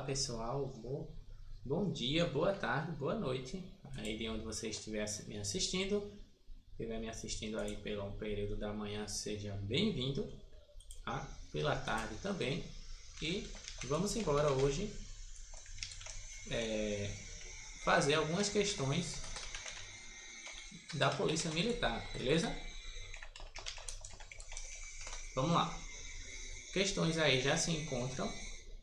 pessoal, bom dia, boa tarde, boa noite, aí de onde você estiver me assistindo. Estiver me assistindo aí pelo período da manhã, seja bem-vindo, tá? Pela tarde também. E vamos embora hoje fazer algumas questões da Polícia Militar, beleza? Vamos lá. Questões aí já se encontram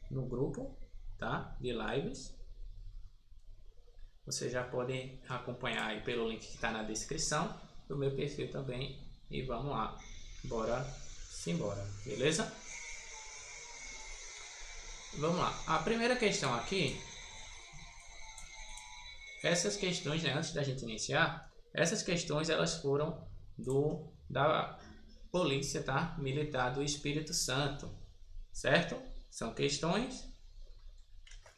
no grupo, tá? De lives. Você já pode acompanhar aí pelo link que está na descrição do meu perfil também. E vamos lá, bora simbora, beleza? Vamos lá. A primeira questão aqui, essas questões, né, antes da gente iniciar, essas questões elas foram da Polícia, tá? Militar do Espírito Santo, certo? São questões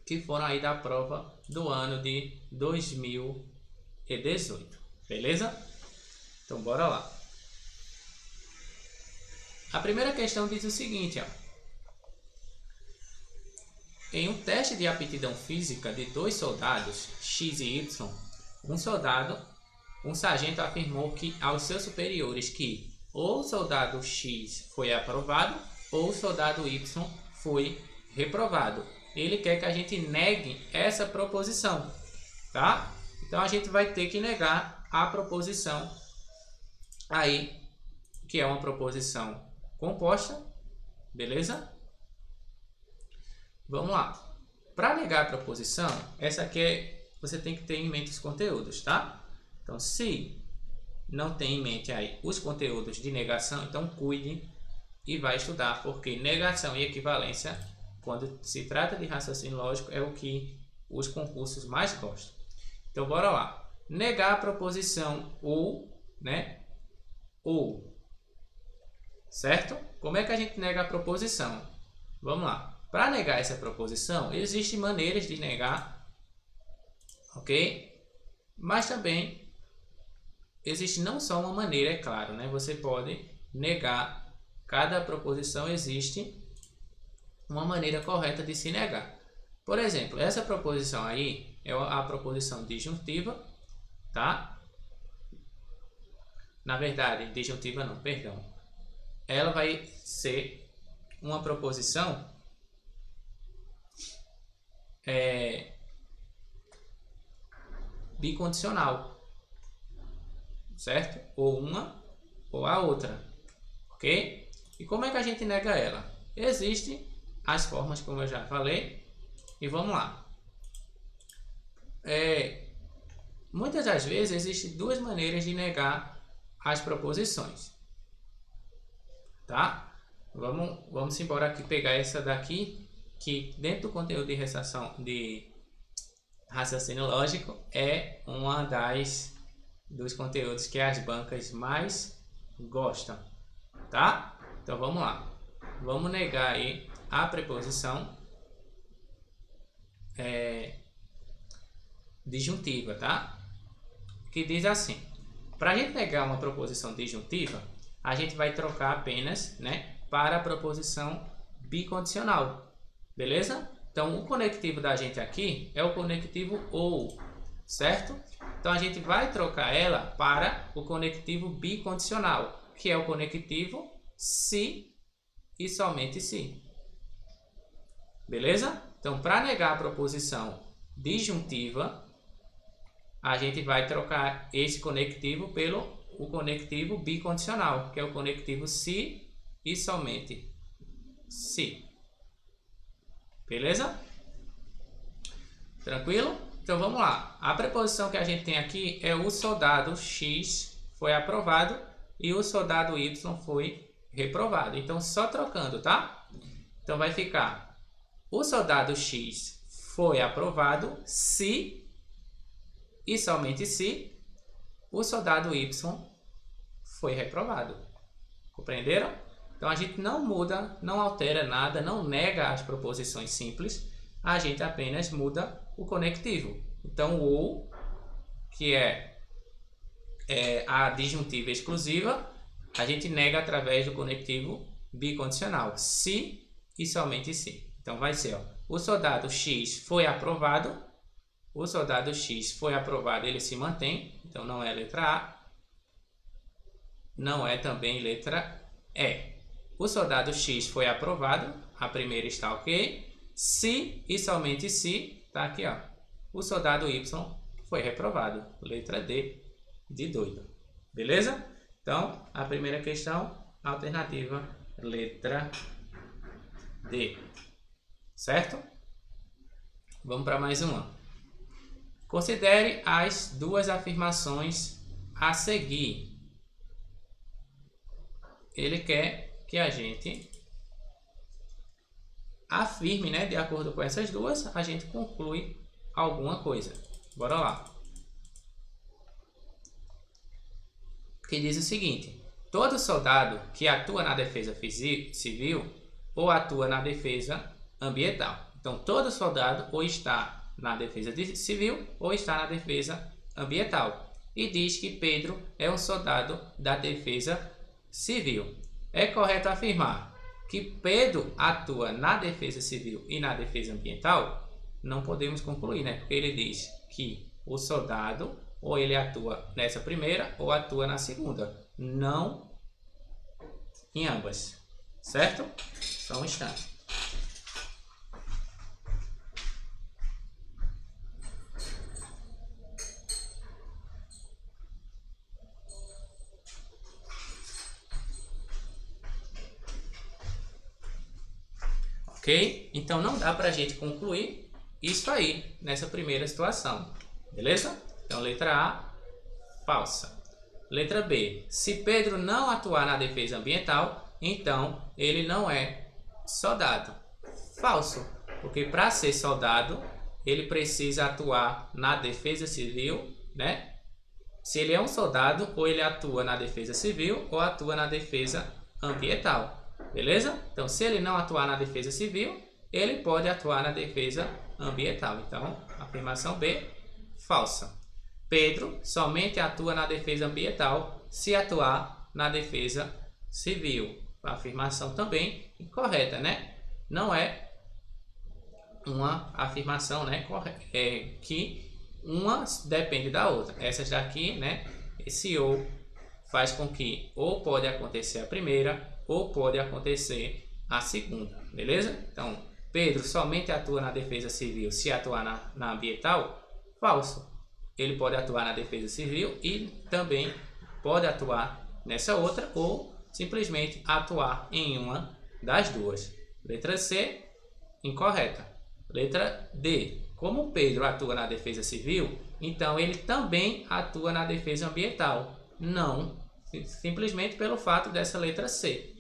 que foram aí da prova do ano de 2018, beleza? Então bora lá. A primeira questão diz o seguinte, ó. Em um teste de aptidão física de 2 soldados, X e Y, um sargento afirmou que aos seus superiores que ou o soldado X foi aprovado ou o soldado Y foi reprovado. Ele quer que a gente negue essa proposição, tá? Então a gente vai ter que negar a proposição aí, que é uma proposição composta, beleza? Vamos lá. Para negar a proposição, essa aqui você tem que ter em mente os conteúdos, tá? Então, se não tem em mente aí os conteúdos de negação, então cuide e vai estudar, porque negação e equivalência, quando se trata de raciocínio lógico, é o que os concursos mais gostam. Então, bora lá. Negar a proposição ou, né? Ou. Certo? Como é que a gente nega a proposição? Vamos lá. Para negar essa proposição, existem maneiras de negar, ok? Mas também existe não só uma maneira, é claro, né? Você pode negar cada proposição, existe uma maneira correta de se negar. Por exemplo, essa proposição aí é a proposição disjuntiva, tá? Na verdade, disjuntiva não, perdão. Ela vai ser uma proposição bicondicional, certo? Ou uma ou a outra, ok? E como é que a gente nega ela? Existem as formas, como eu já falei, e vamos lá. Muitas das vezes existem duas maneiras de negar as proposições, tá? Vamos embora aqui pegar essa daqui, que dentro do conteúdo de raciocínio lógico é uma dos conteúdos que as bancas mais gostam, tá? Então vamos lá. Vamos negar aí a preposição disjuntiva, tá? Que diz assim: para a gente negar uma proposição disjuntiva, a gente vai trocar apenas, né, para a proposição bicondicional, beleza? Então o conectivo da gente aqui é o conectivo ou, certo? Então a gente vai trocar ela para o conectivo bicondicional, que é o conectivo se e somente se, beleza? Então, para negar a proposição disjuntiva, a gente vai trocar esse conectivo pelo o conectivo bicondicional, que é o conectivo se e somente se. Beleza? Tranquilo? Então vamos lá. A preposição que a gente tem aqui é o soldado X foi aprovado e o soldado Y foi reprovado. Então só trocando, tá? Então vai ficar: o soldado X foi aprovado se e somente se o soldado Y foi reprovado. Compreenderam? Então a gente não muda, não altera nada, não nega as proposições simples, a gente apenas muda o conectivo. Então o ou, que é a disjuntiva exclusiva, a gente nega através do conectivo bicondicional, se e somente se. Então vai ser, ó, o soldado X foi aprovado. O soldado X foi aprovado, ele se mantém. Então não é letra A. Não é também letra E. O soldado X foi aprovado. A primeira está ok. Se e somente se, tá aqui, ó. O soldado Y foi reprovado. Letra D de doido. Beleza? Então, a primeira questão, alternativa, letra D. Certo? Vamos para mais uma. Considere as duas afirmações a seguir. Ele quer que a gente afirme, né? De acordo com essas duas, a gente conclui alguma coisa. Bora lá. Que diz o seguinte: todo soldado que atua na defesa civil ou atua na defesa ambiental. Então, todo soldado ou está na defesa civil ou está na defesa ambiental. E diz que Pedro é um soldado da defesa civil. É correto afirmar que Pedro atua na defesa civil e na defesa ambiental? Não podemos concluir, né? Porque ele diz que o soldado ou ele atua nessa primeira ou atua na segunda. Não em ambas. Certo? Só um instante. Ok? Então não dá para a gente concluir isso aí nessa primeira situação. Beleza? Então letra A, falsa. Letra B, se Pedro não atuar na defesa ambiental, então ele não é soldado. Falso, porque para ser soldado ele precisa atuar na defesa civil, né? Se ele é um soldado, ou ele atua na defesa civil ou atua na defesa ambiental. Beleza? Então, se ele não atuar na defesa civil, ele pode atuar na defesa ambiental. Então, afirmação B, falsa. Pedro somente atua na defesa ambiental se atuar na defesa civil. A afirmação também incorreta, né? Não é uma afirmação, né, que uma depende da outra. Essas daqui, né, esse ou faz com que ou pode acontecer a primeira ou pode acontecer a segunda, beleza? Então, Pedro somente atua na defesa civil se atuar na ambiental? Falso. Ele pode atuar na defesa civil e também pode atuar nessa outra ou simplesmente atuar em uma das duas. Letra C, incorreta. Letra D, como Pedro atua na defesa civil, então ele também atua na defesa ambiental. Não, simplesmente pelo fato dessa letra C.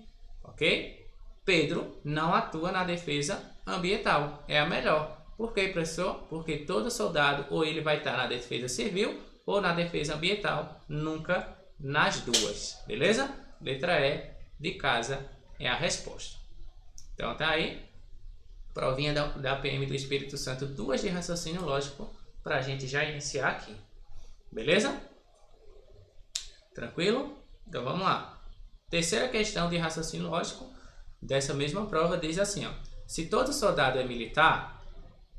Ok? Pedro não atua na defesa ambiental. É a melhor. Por quê, professor? Porque todo soldado ou ele vai estar na defesa civil ou na defesa ambiental. Nunca nas duas. Beleza? Letra E de casa é a resposta. Então tá aí. Provinha da PM do Espírito Santo. 2 de raciocínio lógico para a gente já iniciar aqui. Beleza? Tranquilo? Então vamos lá. Terceira questão de raciocínio lógico dessa mesma prova diz assim, ó: se todo soldado é militar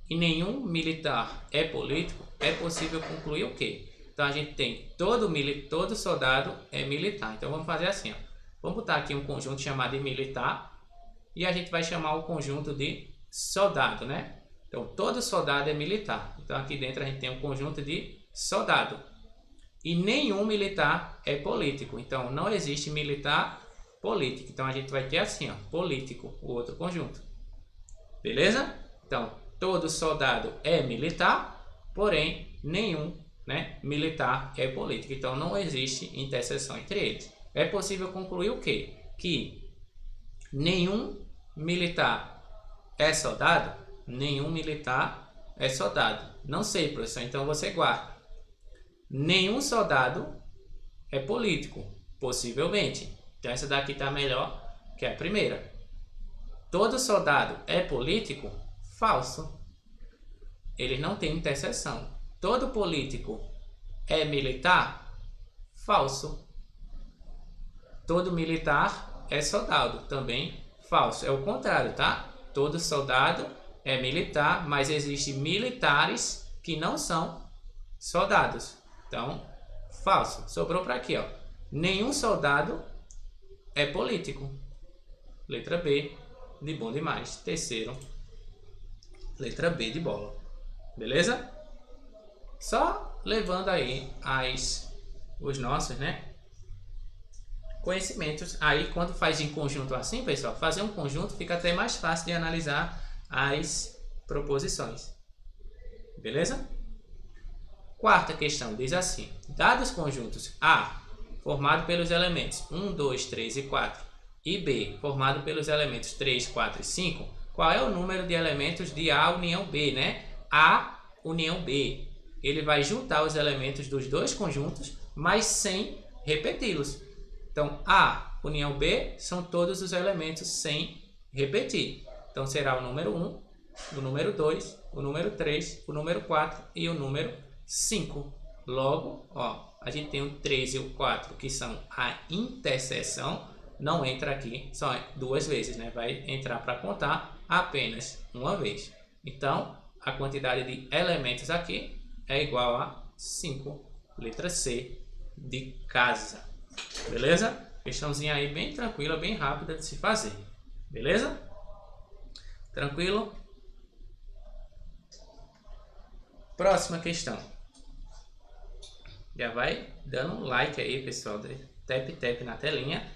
e nenhum militar é político, é possível concluir o quê? Então a gente tem todo soldado é militar. Então vamos fazer assim, ó. Vamos botar aqui um conjunto chamado de militar e a gente vai chamar o conjunto de soldado, né? Então todo soldado é militar. Então aqui dentro a gente tem um conjunto de soldado. E nenhum militar é político. Então, não existe militar político. Então, a gente vai ter assim, ó, político, o outro conjunto. Beleza? Então, todo soldado é militar, porém, nenhum, né, militar é político. Então, não existe interseção entre eles. É possível concluir o quê? Que nenhum militar é soldado? Nenhum militar é soldado. Não sei, professor. Então, você guarda. Nenhum soldado é político, possivelmente. Então essa daqui está melhor que a primeira. Todo soldado é político? Falso. Eles não têm interseção. Todo político é militar? Falso. Todo militar é soldado? Também falso. É o contrário, tá? todo soldado é militar, mas existem militares que não são soldados. Então, falso. Sobrou para aqui, ó. Nenhum soldado é político. Letra B, de bom demais. Terceiro, letra B de bola. Beleza? Só levando aí os nossos, né, conhecimentos. Aí, quando faz em conjunto assim, pessoal, fazer um conjunto fica até mais fácil de analisar as proposições. Beleza? Quarta questão diz assim: dados conjuntos A, formado pelos elementos 1, 2, 3 e 4, e B, formado pelos elementos 3, 4 e 5, qual é o número de elementos de A união B, né? A união B. Ele vai juntar os elementos dos dois conjuntos, mas sem repeti-los. Então, A união B são todos os elementos sem repetir. Então, será o número 1, o número 2, o número 3, o número 4 e o número 5. Logo, ó, a gente tem o 3 e o 4, que são a interseção. Não entra aqui só duas vezes, né? Vai entrar para contar apenas uma vez. Então, a quantidade de elementos aqui é igual a 5. Letra C de casa. Beleza? Questãozinha aí bem tranquila, bem rápida de se fazer. Beleza? Tranquilo? Próxima questão. Já vai dando um like aí, pessoal. Tap na telinha.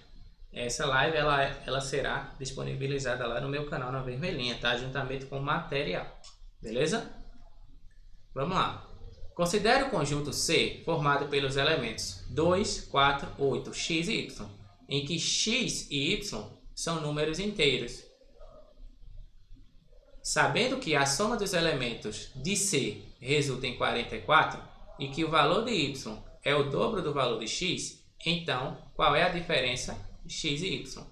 Essa live ela será disponibilizada lá no meu canal na vermelhinha, tá? Juntamente com o material. Beleza? Vamos lá. Considere o conjunto C formado pelos elementos 2, 4, 8, x e y, em que x e y são números inteiros. Sabendo que a soma dos elementos de C resulta em 44 e que o valor de y é o dobro do valor de x, então qual é a diferença de x e y?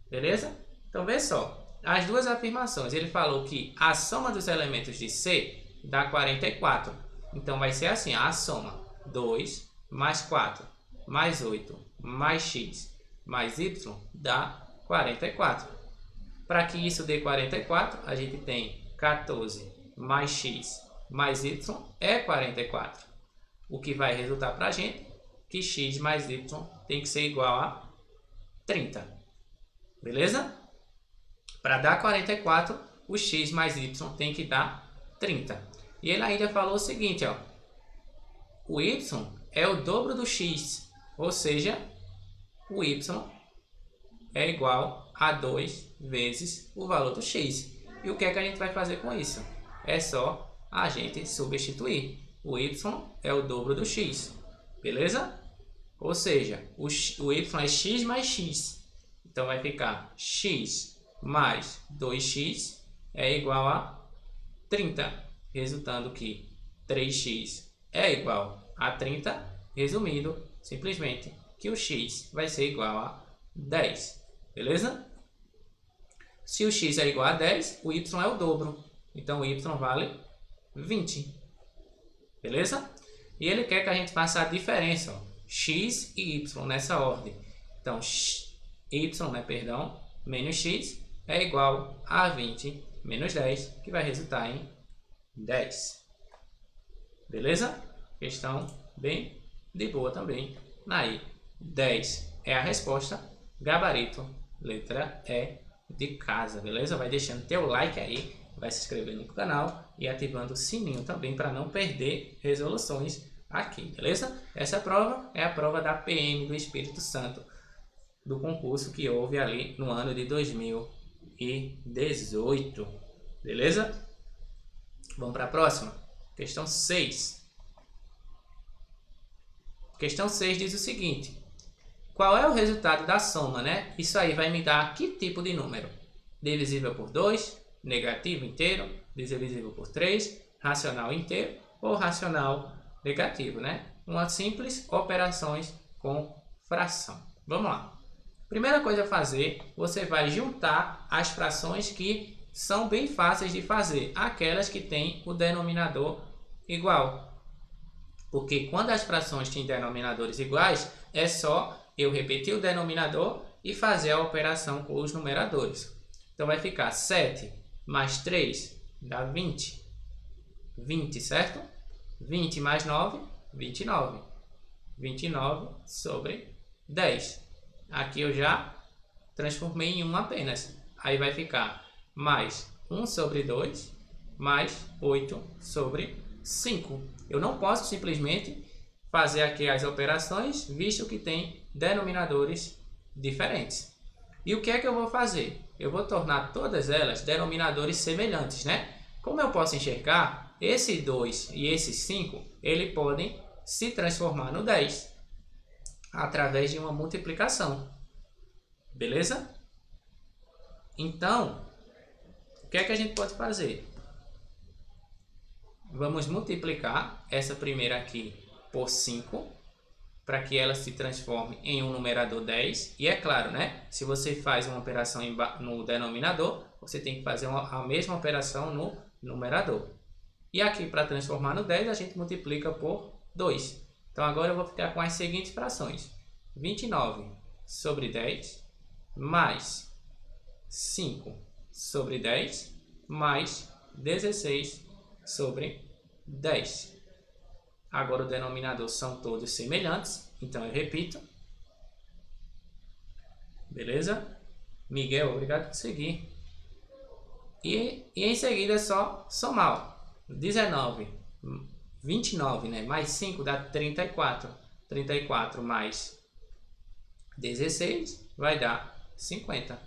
Beleza? Então vê só, as duas afirmações. Ele falou que a soma dos elementos de C dá 44. Então vai ser assim, a soma 2 mais 4 mais 8 mais x mais y dá 44. Para que isso dê 44, a gente tem 14 mais x mais y é 44. O que vai resultar para a gente que x mais y tem que ser igual a 30. Beleza? Para dar 44, o x mais y tem que dar 30. E ele ainda falou o seguinte, ó. O y é o dobro do x, ou seja, o y é igual a 2 vezes o valor do x. E o que é que a gente vai fazer com isso? É só a gente substituir. O y é o dobro do x, beleza? Ou seja, o y é x mais x. Então vai ficar x mais 2x é igual a 30. Resultando que 3x é igual a 30. Resumindo, simplesmente, que o x vai ser igual a 10. Beleza? Se o x é igual a 10, o y é o dobro. Então, o y vale 20. Beleza? E ele quer que a gente faça a diferença, ó, x e y nessa ordem. Então, menos x é igual a 20 menos 10, que vai resultar em 10. Beleza? Questão bem de boa também. Aí, 10 é a resposta. Gabarito, letra E de casa. Beleza? Vai deixando teu like aí, vai se inscrevendo no canal e ativando o sininho também para não perder resoluções aqui. Beleza? Essa prova é a prova da PM do Espírito Santo, do concurso que houve ali no ano de 2018. Beleza? Vamos para a próxima. Questão 6. Questão 6 diz o seguinte: qual é o resultado da soma, né? Isso aí vai me dar que tipo de número? Divisível por 2, negativo inteiro, divisível por 3, racional inteiro ou racional negativo, né? Uma simples operações com fração. Vamos lá. Primeira coisa a fazer, você vai juntar as frações que são bem fáceis de fazer, aquelas que têm o denominador igual. Porque quando as frações têm denominadores iguais, é só eu repetir o denominador e fazer a operação com os numeradores. Então vai ficar 7 mais 3 dá 20. 20, certo? 20 mais 9, 29. 29 sobre 10. Aqui eu já transformei em 1 apenas. Aí vai ficar mais 1 sobre 2, mais 8 sobre 5. Eu não posso simplesmente fazer aqui as operações, visto que tem denominadores diferentes. E o que é que eu vou fazer? Eu vou tornar todas elas denominadores semelhantes, né? Como eu posso enxergar, esse 2 e esse 5, eles podem se transformar no 10 através de uma multiplicação. Beleza? Então, o que é que a gente pode fazer? Vamos multiplicar essa primeira aqui por 5, para que ela se transforme em um numerador 10. E é claro, né? Se você faz uma operação no denominador, você tem que fazer a mesma operação no numerador. E aqui, para transformar no 10, a gente multiplica por 2. Então, agora eu vou ficar com as seguintes frações. 29 sobre 10, mais 5 sobre 10, mais 16 sobre 10. Agora o denominador são todos semelhantes, então eu repito. Beleza? Miguel, obrigado por seguir. E em seguida é só somar. 19, 29, né? Mais 5 dá 34. 34 mais 16 vai dar 50.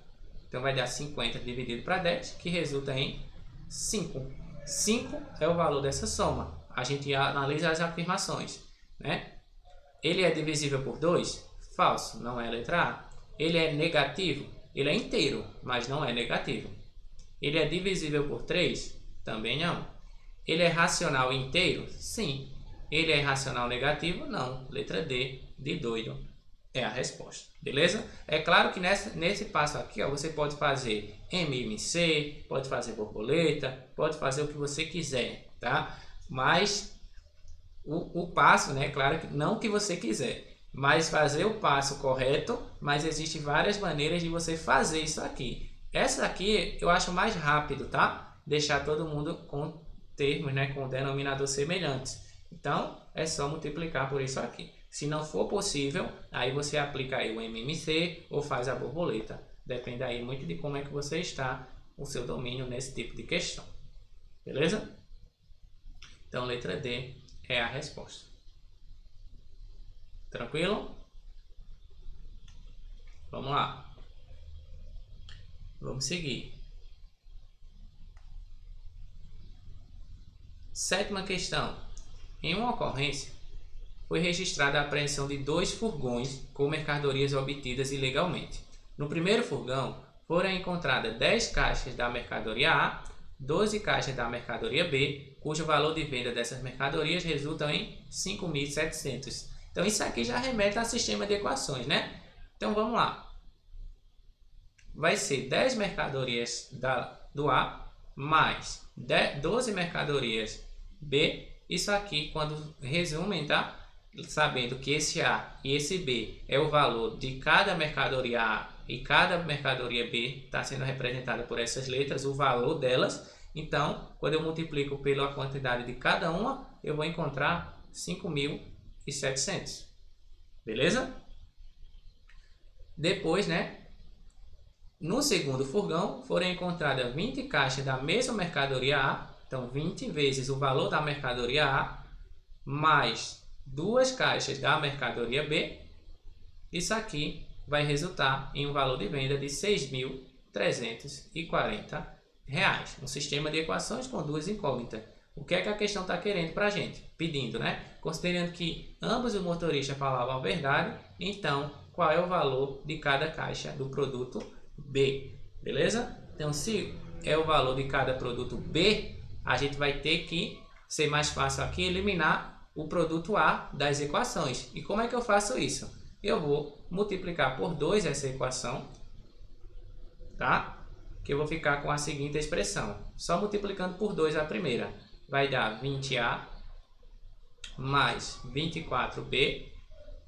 Então vai dar 50 dividido para 10, que resulta em 5. 5 é o valor dessa soma. A gente analisa as afirmações, né? Ele é divisível por 2? Falso, não é a letra A. Ele é negativo? Ele é inteiro, mas não é negativo. Ele é divisível por 3? Também não. Ele é racional inteiro? Sim. Ele é irracional negativo? Não. Letra D, de doido, é a resposta. Beleza? É claro que nesse passo aqui, ó, você pode fazer MMC, pode fazer borboleta, pode fazer o que você quiser, tá? Mas o passo, né? Claro que não que você quiser, mas fazer o passo correto, mas existem várias maneiras de você fazer isso aqui. Essa aqui eu acho mais rápido, tá? Deixar todo mundo com termos, né? Com denominador semelhantes. Então, é só multiplicar por isso aqui. Se não for possível, aí você aplica aí o MMC ou faz a borboleta. Depende aí muito de como é que você está, o seu domínio nesse tipo de questão. Beleza? Então, letra D é a resposta. Tranquilo? Vamos lá. Vamos seguir. Sétima questão. Em uma ocorrência, foi registrada a apreensão de 2 furgões com mercadorias obtidas ilegalmente. No primeiro furgão, foram encontradas 10 caixas da mercadoria A, 12 caixas da mercadoria B, cujo valor de venda dessas mercadorias resulta em 5.700. Então, isso aqui já remete ao sistema de equações, né? Então, vamos lá. Vai ser 10 mercadorias do A mais 12 mercadorias B. Isso aqui, quando resumem, tá? Sabendo que esse A e esse B é o valor de cada mercadoria A e cada mercadoria B está sendo representada por essas letras, o valor delas. Então, quando eu multiplico pela quantidade de cada uma, eu vou encontrar 5.700. Beleza? Depois, né? No segundo furgão, foram encontradas 20 caixas da mesma mercadoria A. Então, 20 vezes o valor da mercadoria A, mais 2 caixas da mercadoria B. Isso aqui vai resultar em um valor de venda de R$ 6.340. Um sistema de equações com duas incógnitas. O que é que a questão está querendo para a gente? Pedindo, né? Considerando que ambos os motoristas falavam a verdade, então, qual é o valor de cada caixa do produto B? Beleza? Então, se é o valor de cada produto B, a gente vai ter que ser mais fácil aqui eliminar o produto A das equações. E como é que eu faço isso? Eu vou multiplicar por 2 essa equação, tá? Que eu vou ficar com a seguinte expressão. Só multiplicando por 2 a primeira. Vai dar 20A mais 24B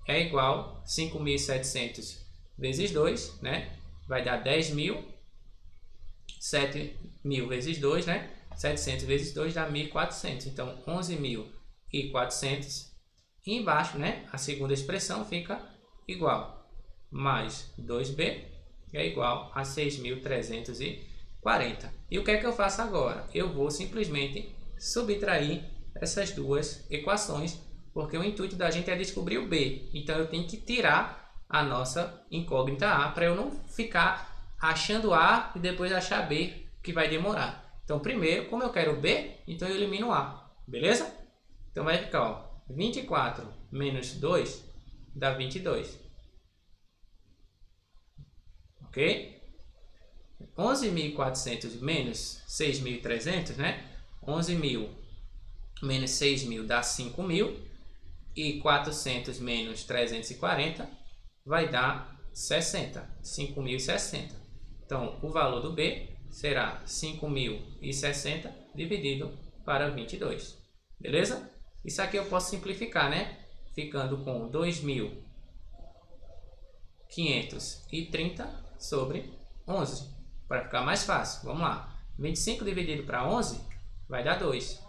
é igual a 5.700 vezes 2, né? Vai dar 10.000 7.000 vezes 2, né? 700 vezes 2 dá 1.400. Então, 11.400. E embaixo, né? A segunda expressão fica igual. Mais 2b é igual a 6.340. E o que é que eu faço agora? Eu vou simplesmente subtrair essas duas equações, porque o intuito da gente é descobrir o b. Então, eu tenho que tirar a nossa incógnita a para eu não ficar achando a e depois achar b, que vai demorar. Então, primeiro, como eu quero b, então eu elimino a. Beleza? Então, vai ficar, ó, 24 menos 2 dá 22. Ok? 11.400 menos 6.300, né? 11.000 menos 6.000 dá 5.000. E 400 menos 340 vai dar 60. 5.060. Então, o valor do B será 5.060 dividido para 22. Beleza? Isso aqui eu posso simplificar, né? Ficando com 2.530 sobre 11. Para ficar mais fácil. Vamos lá. 25 dividido para 11 vai dar 2.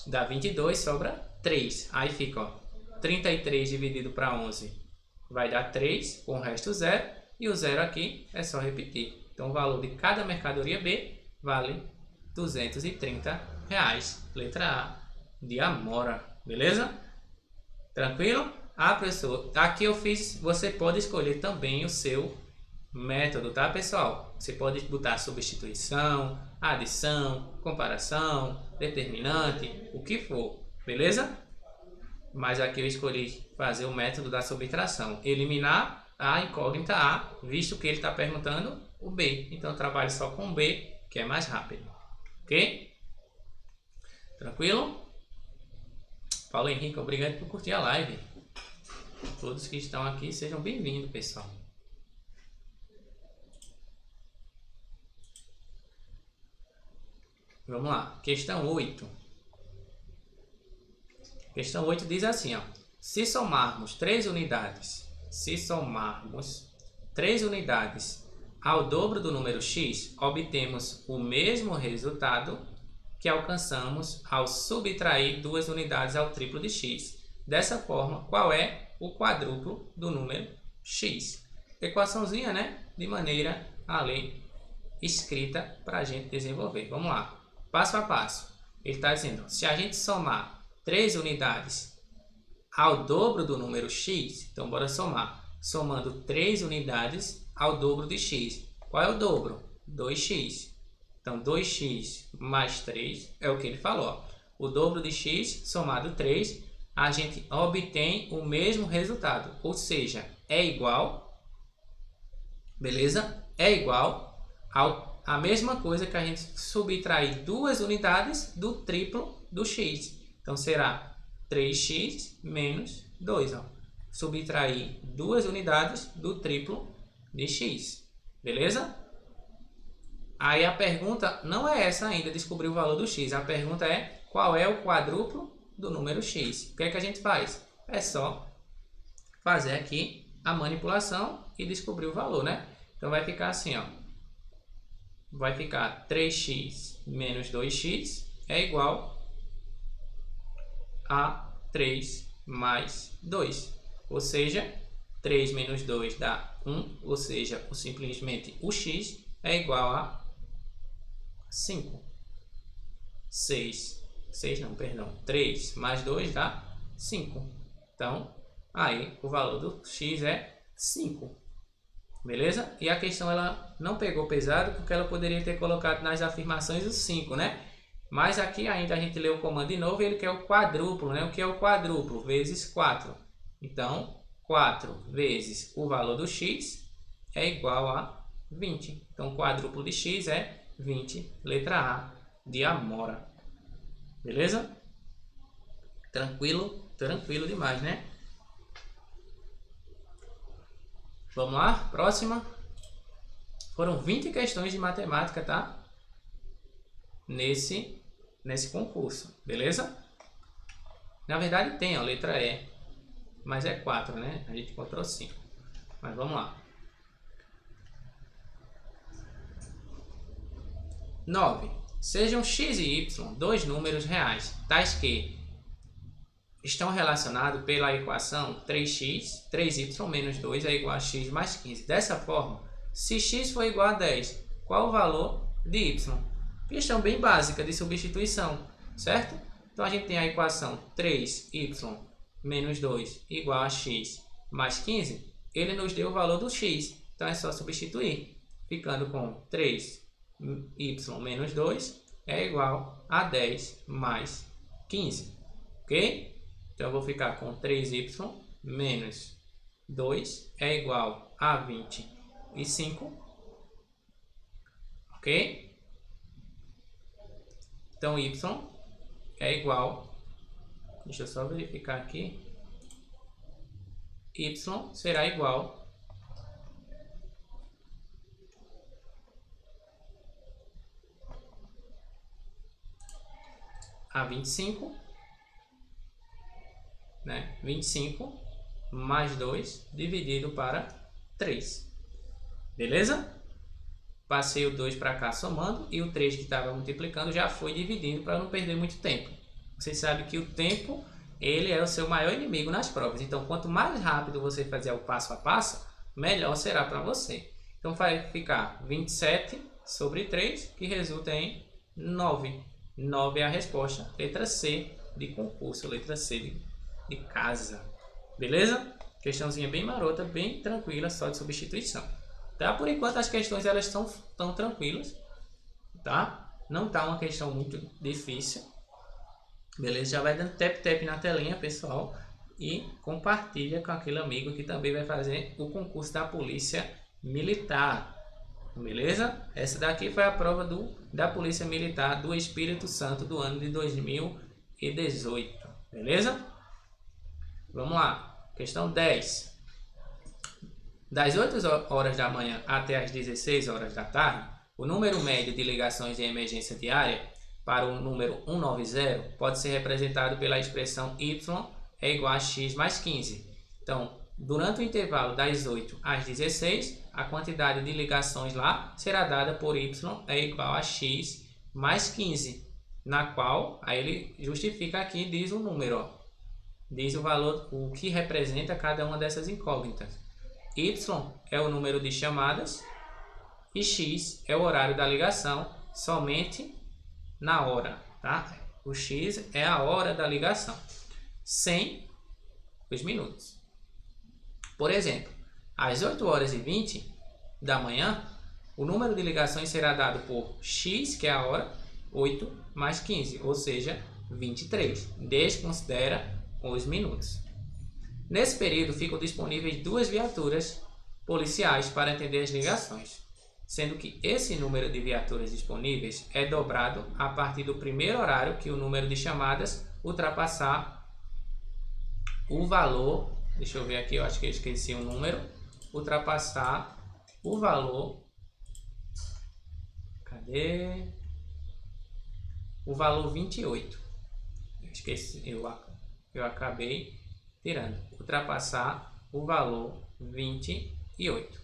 Dá 22, sobra 3. Aí fica, ó, 33 dividido para 11 vai dar 3, com o resto 0. E o 0 aqui é só repetir. Então, o valor de cada mercadoria B vale R$230. Letra A de Amora. Beleza? Tranquilo? Ah, professor, aqui eu fiz... Você pode escolher também o seu método, tá, pessoal? Você pode botar substituição, adição, comparação, determinante, o que for. Beleza? Mas aqui eu escolhi fazer o método da subtração. Eliminar a incógnita A, visto que ele está perguntando o B. Então, eu trabalho só com o B, que é mais rápido. Ok? Tranquilo? Paulo Henrique, obrigado por curtir a live. Todos que estão aqui, sejam bem-vindos, pessoal. Vamos lá. Questão 8. Questão 8 diz assim, ó. Se somarmos 3 unidades ao dobro do número x, obtemos o mesmo resultado que alcançamos ao subtrair 2 unidades ao triplo de x. Dessa forma, qual é o quadruplo do número x? Equaçãozinha, né? De maneira ali escrita para a gente desenvolver. Vamos lá. Passo a passo. Ele está dizendo, se a gente somar 3 unidades ao dobro do número x, então bora somar. Somando 3 unidades ao dobro de x. Qual é o dobro? 2x. Então, 2x mais 3 é o que ele falou. O dobro de x somado 3, a gente obtém o mesmo resultado. Ou seja, é igual, beleza? É igual a mesma coisa que a gente subtrair 2 unidades do triplo do x. Então, será 3x menos 2. Ó. Subtrair 2 unidades do triplo de x. Beleza? Aí a pergunta não é essa ainda, descobrir o valor do x. A pergunta é qual é o quadruplo do número x. O que é que a gente faz? É só fazer aqui a manipulação e descobrir o valor, né? Então vai ficar assim, ó. Vai ficar 3x menos 2x é igual a 3 mais 2. Ou seja, 3 menos 2 dá 1. Ou seja, simplesmente o x é igual a 5. 3 mais 2 dá 5. Então, aí o valor do x é 5. Beleza? E a questão ela não pegou pesado porque ela poderia ter colocado nas afirmações o 5, né? Mas aqui ainda a gente lê o comando de novo e ele quer o quadruplo, né? O que é o quadruplo? Vezes 4. Então, 4 vezes o valor do x é igual a 20. Então, o quadruplo de x é 20, letra A de Amora. Beleza? Tranquilo? Tranquilo demais, né? Vamos lá? Próxima. Foram 20 questões de matemática, tá? Nesse concurso, beleza? Na verdade tem, ó, letra E. Mas é 4, né? A gente encontrou 5. Mas vamos lá. 9. Sejam x e y dois números reais, tais que estão relacionados pela equação 3x, 3y menos 2 é igual a x mais 15. Dessa forma, se x for igual a 10, qual o valor de y? Questão bem básica de substituição, certo? Então a gente tem a equação 3y menos 2 igual a x mais 15. Ele nos deu o valor do x, então é só substituir, ficando com 3y menos 2 é igual a 10 mais 15, ok? Então eu vou ficar com 3y menos 2 é igual a 25, ok? Então y é igual, deixa eu só verificar aqui, y será igual a 25, né? 25 mais 2 dividido para 3. Beleza? Passei o 2 para cá somando e o 3 que estava multiplicando já foi dividindo para não perder muito tempo. Vocês sabem que o tempo ele é o seu maior inimigo nas provas. Então, quanto mais rápido você fizer o passo a passo, melhor será para você. Então, vai ficar 27 sobre 3, que resulta em 9. 9 é a resposta. Letra C de concurso, letra C de casa. Beleza? Questãozinha bem marota, bem tranquila, só de substituição. Tá? Por enquanto as questões elas estão tão tranquilas, tá? Não tá uma questão muito difícil. Beleza? Já vai dando tap na telinha, pessoal, e compartilha com aquele amigo que também vai fazer o concurso da Polícia Militar. Beleza? Essa daqui foi a prova da Polícia Militar do Espírito Santo do ano de 2018. Beleza? Vamos lá. Questão 10. Das 8 horas da manhã até as 16 horas da tarde, o número médio de ligações de emergência diária para o número 190 pode ser representado pela expressão y é igual a x mais 15. Então, durante o intervalo das 8 às 16, a quantidade de ligações lá será dada por y é igual a x mais 15, na qual, aí ele justifica aqui, diz o número, ó, diz o valor, o que representa cada uma dessas incógnitas. Y é o número de chamadas e x é o horário da ligação somente na hora, tá? O x é a hora da ligação, sem os minutos. Por exemplo, às 8 horas e 20 da manhã, o número de ligações será dado por x, que é a hora, 8 mais 15, ou seja, 23. Desconsidera os minutos. Nesse período ficam disponíveis 2 viaturas policiais para atender as ligações, sendo que esse número de viaturas disponíveis é dobrado a partir do primeiro horário que o número de chamadas ultrapassar o valor, deixa eu ver aqui, eu acho que eu esqueci um número, ultrapassar o valor, cadê? O valor 28, eu esqueci, eu acabei tirando, ultrapassar o valor 28.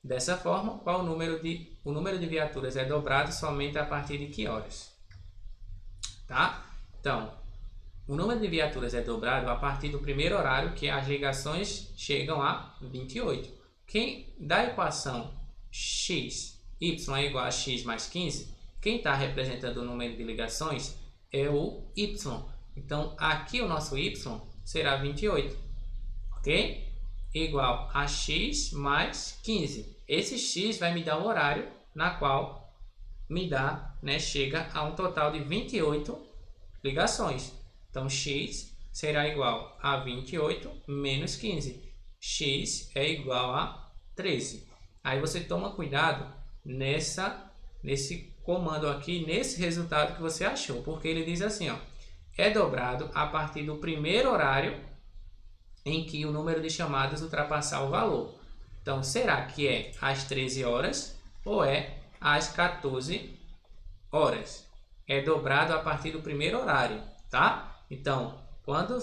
Dessa forma, o número de viaturas é dobrado somente a partir de que horas? Tá? Então, o número de viaturas é dobrado a partir do primeiro horário que as ligações chegam a 28. Quem da equação x, y é igual a x mais 15, quem está representando o número de ligações é o y. Então, aqui o nosso y será 28, ok? Igual a x mais 15. Esse x vai me dar o horário na qual me dá, né, chega a um total de 28 ligações. Então, x será igual a 28 menos 15. X é igual a 13. Aí você toma cuidado nesse comando aqui, nesse resultado que você achou, porque ele diz assim, ó, é dobrado a partir do primeiro horário em que o número de chamadas ultrapassar o valor. Então, será que é às 13 horas ou é às 14 horas? É dobrado a partir do primeiro horário, tá? Então, quando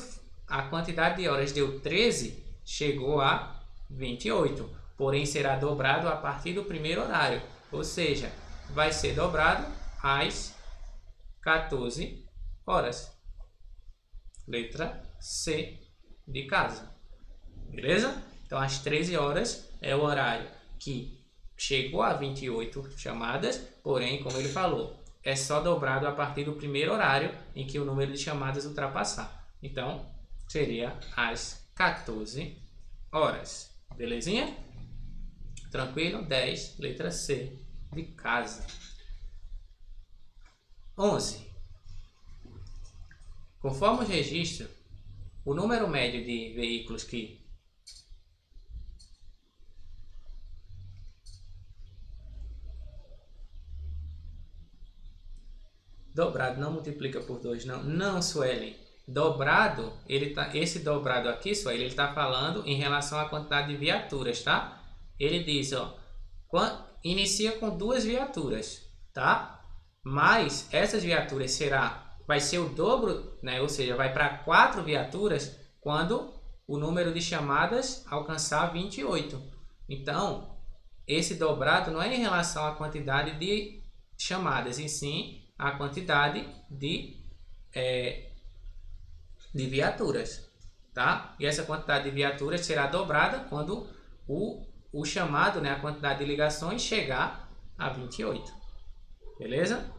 a quantidade de horas deu 13, chegou a 28. Porém, será dobrado a partir do primeiro horário. Ou seja, vai ser dobrado às 14 horas. Letra C de casa. Beleza? Então, às 13 horas é o horário que chegou a 28 chamadas, porém, como ele falou, é só dobrado a partir do primeiro horário em que o número de chamadas ultrapassar. Então, seria às 14 horas. Belezinha? Tranquilo? 10, letra C de casa. 11. Conforme os registros, o número médio de veículos que dobrado não multiplica por 2, não. Não, Sueli. Dobrado, esse dobrado aqui, Sueli, ele está falando em relação à quantidade de viaturas, tá? Ele diz, ó, inicia com 2 viaturas, tá? Mas essas viaturas vai ser o dobro, né? Ou seja, vai para 4 viaturas quando o número de chamadas alcançar 28. Então, esse dobrado não é em relação à quantidade de chamadas, e sim a quantidade de viaturas, tá? E essa quantidade de viaturas será dobrada quando o chamado, né, a quantidade de ligações chegar a 28. Beleza?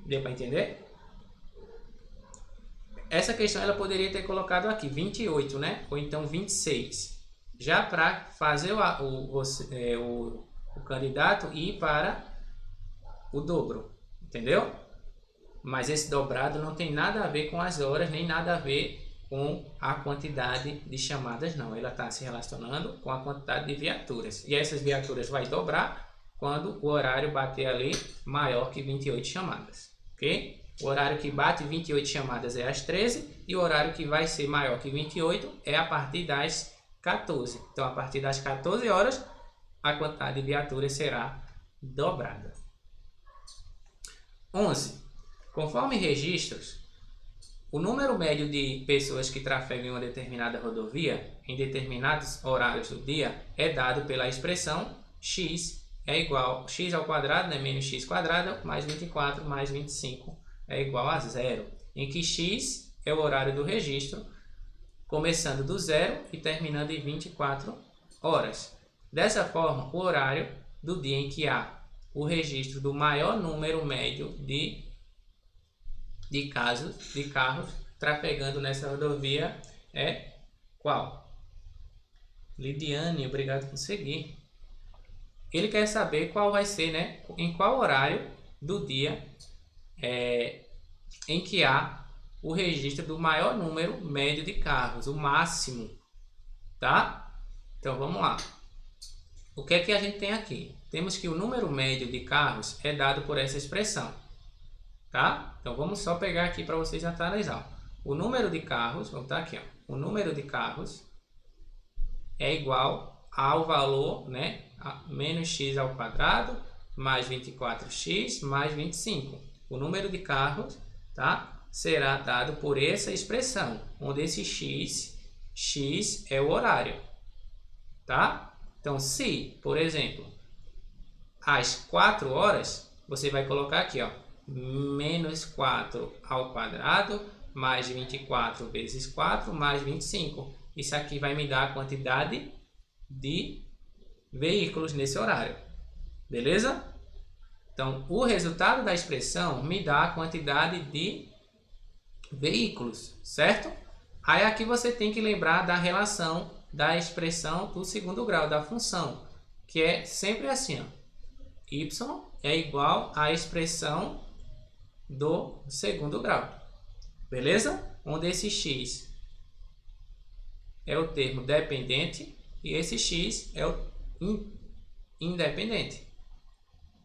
Deu para entender? Essa questão ela poderia ter colocado aqui 28, né? Ou então 26. Já para fazer o candidato ir para o dobro, entendeu? Mas esse dobrado não tem nada a ver com as horas, nem nada a ver com a quantidade de chamadas, não. Ela está se relacionando com a quantidade de viaturas. E essas viaturas vai dobrar quando o horário bater ali maior que 28 chamadas, ok? O horário que bate 28 chamadas é às 13 e o horário que vai ser maior que 28 é a partir das 14. Então, a partir das 14 horas, a quantidade de viaturas será dobrada. 11. Conforme registros, o número médio de pessoas que trafegam em uma determinada rodovia em determinados horários do dia é dado pela expressão x é igual a x ao quadrado, né, menos x quadrado, mais 24 mais 25 é igual a 0, em que x é o horário do registro, começando do 0 e terminando em 24 horas. Dessa forma, o horário do dia em que há o registro do maior número médio de carros trafegando nessa rodovia é qual? Lidiane, obrigado por seguir. Ele quer saber qual vai ser, né? Em qual horário do dia em que há o registro do maior número médio de carros, o máximo, tá? Então vamos lá. O que é que a gente tem aqui? Temos que o número médio de carros é dado por essa expressão, tá? Então vamos só pegar aqui para vocês analisar. O número de carros, vamos estar aqui, ó. O número de carros é igual ao valor, né? Menos x ao quadrado mais 24x mais 25. O número de carros, tá? Será dado por essa expressão, onde esse x é o horário, tá? Então, se, por exemplo, às 4 horas, você vai colocar aqui, ó, menos 4 ao quadrado, mais 24 vezes 4, mais 25. Isso aqui vai me dar a quantidade de veículos nesse horário. Beleza? Então, o resultado da expressão me dá a quantidade de veículos, certo? Aí aqui você tem que lembrar da relação da expressão do segundo grau, da função, que é sempre assim, ó. Y é igual à expressão do segundo grau. Beleza? Onde esse x é o termo dependente e esse x é o independente.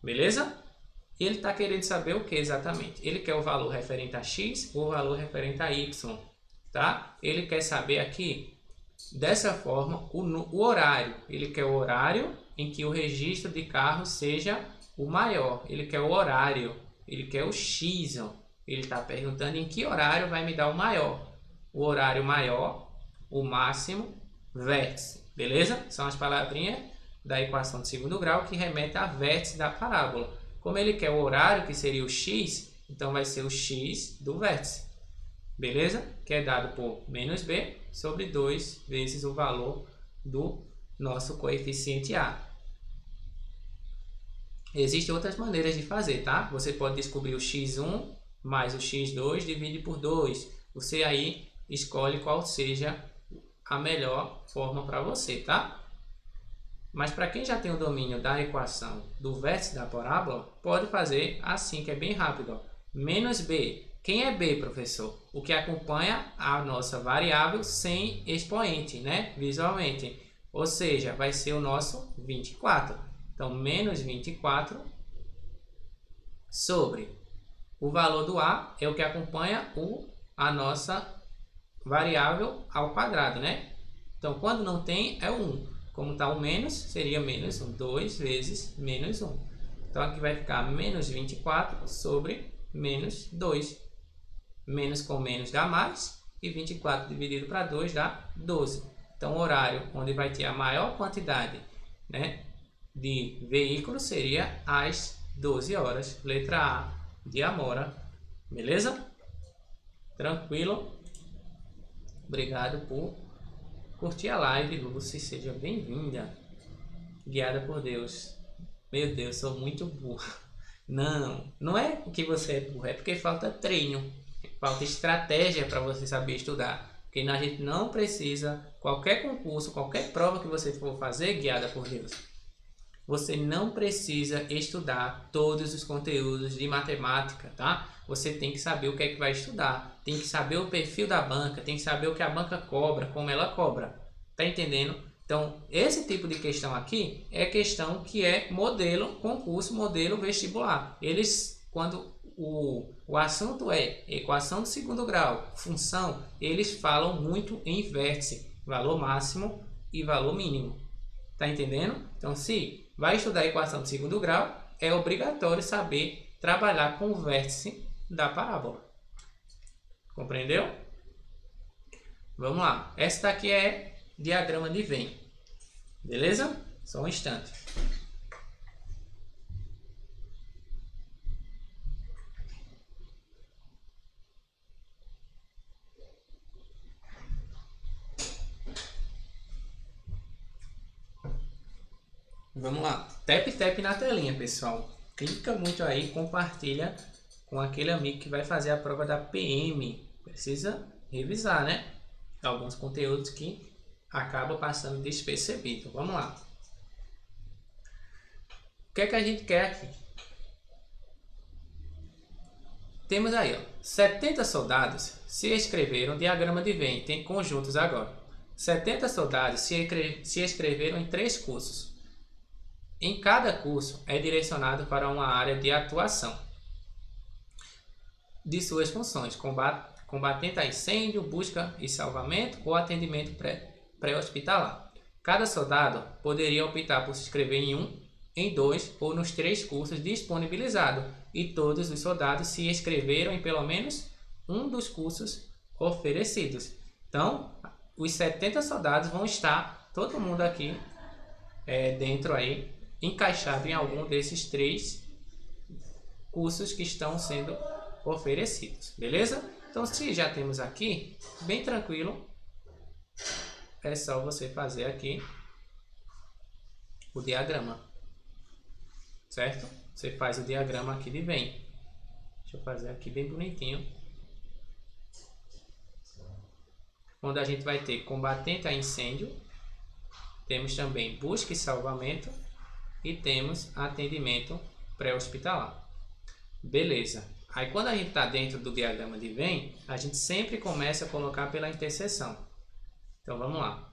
Beleza? Ele está querendo saber o que exatamente? Ele quer o valor referente a x ou o valor referente a y, tá? Ele quer saber aqui, dessa forma, o horário. Ele quer o horário em que o registro de carro seja o maior. Ele quer o horário, ele quer o x. Ele está perguntando em que horário vai me dar o maior. O horário maior, o máximo, vértice. Beleza? São as palavrinhas da equação de segundo grau, que remete a vértice da parábola. Como ele quer o horário, que seria o x, então vai ser o x do vértice. Beleza? Que é dado por menos b sobre 2 vezes o valor do nosso coeficiente a. Existem outras maneiras de fazer, tá? Você pode descobrir o x1 mais o x2 divide por 2. Você aí escolhe qual seja a melhor forma para você, tá? Mas para quem já tem o domínio da equação do vértice da parábola, pode fazer assim, que é bem rápido. Ó. Menos b. Quem é b, professor? O que acompanha a nossa variável sem expoente, né? Visualmente. Ou seja, vai ser o nosso 24. Então, menos 24 sobre o valor do a é o que acompanha a nossa variável ao quadrado, né? Então, quando não tem, é o 1. Como está o menos, seria menos 1. 2 vezes menos 1. Então, aqui vai ficar menos 24 sobre menos 2. Menos com menos dá mais. E 24 dividido para 2 dá 12. Então, o horário onde vai ter a maior quantidade, né, de veículos seria às 12 horas. Letra A de Amora. Beleza? Tranquilo? Obrigado por curtir a live, Lucy. Seja bem-vinda. Guiada por Deus. Meu Deus, sou muito burra. Não, não é porque você é burra, é porque falta treino. Falta estratégia para você saber estudar. Porque a gente não precisa, qualquer concurso, qualquer prova que você for fazer, guiada por Deus, você não precisa estudar todos os conteúdos de matemática, tá? Você tem que saber o que é que vai estudar. Tem que saber o perfil da banca, tem que saber o que a banca cobra, como ela cobra. Tá entendendo? Então, esse tipo de questão aqui é questão que é modelo concurso, modelo vestibular. Eles, quando o assunto é equação de segundo grau, função, eles falam muito em vértice, valor máximo e valor mínimo. Tá entendendo? Então, se vai estudar equação de segundo grau, é obrigatório saber trabalhar com o vértice da parábola. Compreendeu? Vamos lá. Esta aqui é diagrama de Venn. Beleza? Só um instante. Vamos lá. Tap na telinha, pessoal. Clica muito aí, compartilha com aquele amigo que vai fazer a prova da PM. Precisa revisar, né? Alguns conteúdos que acabam passando despercebido. Vamos lá. O que é que a gente quer aqui? Temos aí, ó, 70 soldados se inscreveram, diagrama de Venn, tem conjuntos agora. 70 soldados se inscreveram em 3 cursos. Em cada curso é direcionado para uma área de atuação de suas funções, combatente a incêndio, busca e salvamento ou atendimento pré-hospitalar. Cada soldado poderia optar por se inscrever em um, em 2 ou nos 3 cursos disponibilizados, e todos os soldados se inscreveram em pelo menos um dos cursos oferecidos. Então, os 70 soldados vão estar, todo mundo aqui dentro aí, encaixado em algum desses 3 cursos que estão sendo oferecidos, beleza? Então, se já temos aqui, bem tranquilo, é só você fazer aqui o diagrama, certo? Você faz o diagrama aqui de Venn. Deixa eu fazer aqui bem bonitinho. Onde a gente vai ter combatente a incêndio, temos também busca e salvamento e temos atendimento pré-hospitalar. Beleza. Aí quando a gente está dentro do diagrama de Venn, a gente sempre começa a colocar pela interseção. Então vamos lá.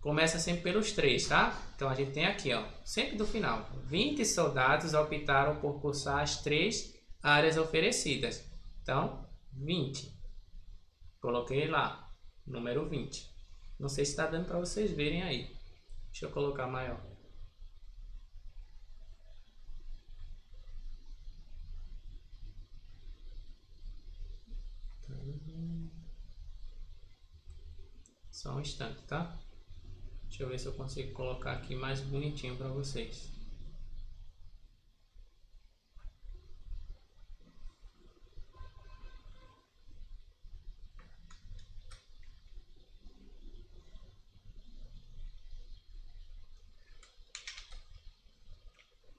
Começa sempre pelos 3, tá? Então a gente tem aqui, ó, sempre do final. 20 soldados optaram por cursar as 3 áreas oferecidas. Então, 20. Coloquei lá, número 20. Não sei se está dando para vocês verem aí. Deixa eu colocar maior. Só um instante, tá? Deixa eu ver se eu consigo colocar aqui mais bonitinho para vocês.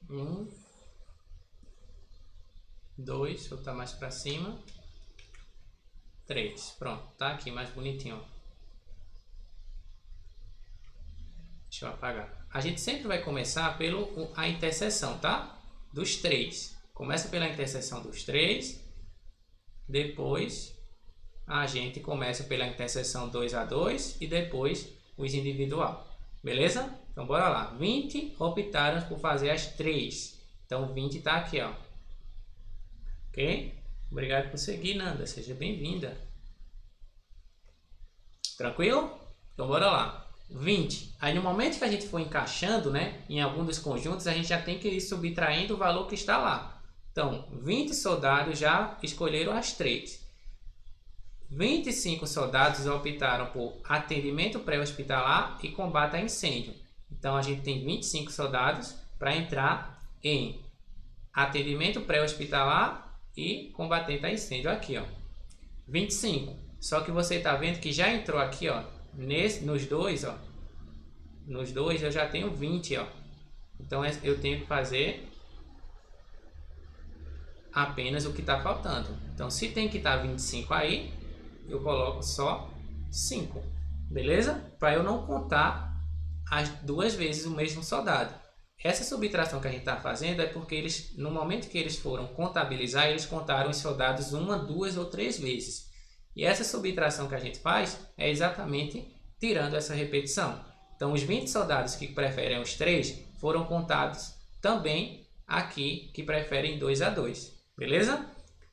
Um, dois, vou botar mais para cima. 3, pronto, tá aqui mais bonitinho. Deixa eu apagar. A gente sempre vai começar a interseção, tá? Dos 3. Começa pela interseção dos 3. Depois a gente começa pela interseção 2 a 2 e depois os individual. Beleza? Então bora lá. 20 optaram por fazer as 3. Então 20 está aqui, ó. Ok? Obrigado por seguir, Nanda. Seja bem-vinda. Tranquilo? Então bora lá. 20. Aí no momento que a gente for encaixando, né, em algum dos conjuntos, a gente já tem que ir subtraindo o valor que está lá. Então, 20 soldados já escolheram as 3. 25 soldados optaram por atendimento pré-hospitalar e combate a incêndio. Então, a gente tem 25 soldados para entrar em atendimento pré-hospitalar e combatente a incêndio. Aqui, ó. 25. Só que você está vendo que já entrou aqui, ó. Nos dois, ó. Nos dois eu já tenho 20, ó. Então, eu tenho que fazer apenas o que está faltando. Então, se tem que estar 25 aí, eu coloco só 5, beleza? Para eu não contar as 2 vezes o mesmo soldado. Essa subtração que a gente está fazendo é porque eles, no momento que eles foram contabilizar, eles contaram os soldados 1, 2 ou 3 vezes. E essa subtração que a gente faz é exatamente tirando essa repetição. Então, os 20 soldados que preferem os 3 foram contados também aqui que preferem 2 a 2, beleza?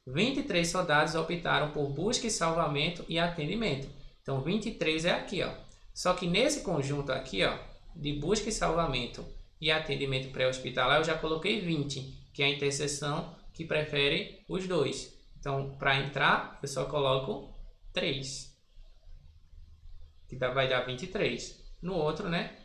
23 soldados optaram por busca e salvamento e atendimento. Então, 23 é aqui, ó. Só que nesse conjunto aqui, ó, de busca e salvamento e atendimento pré-hospitalar, eu já coloquei 20, que é a interseção que prefere os 2. Então, para entrar, eu só coloco 3, que vai dar 23. No outro, né,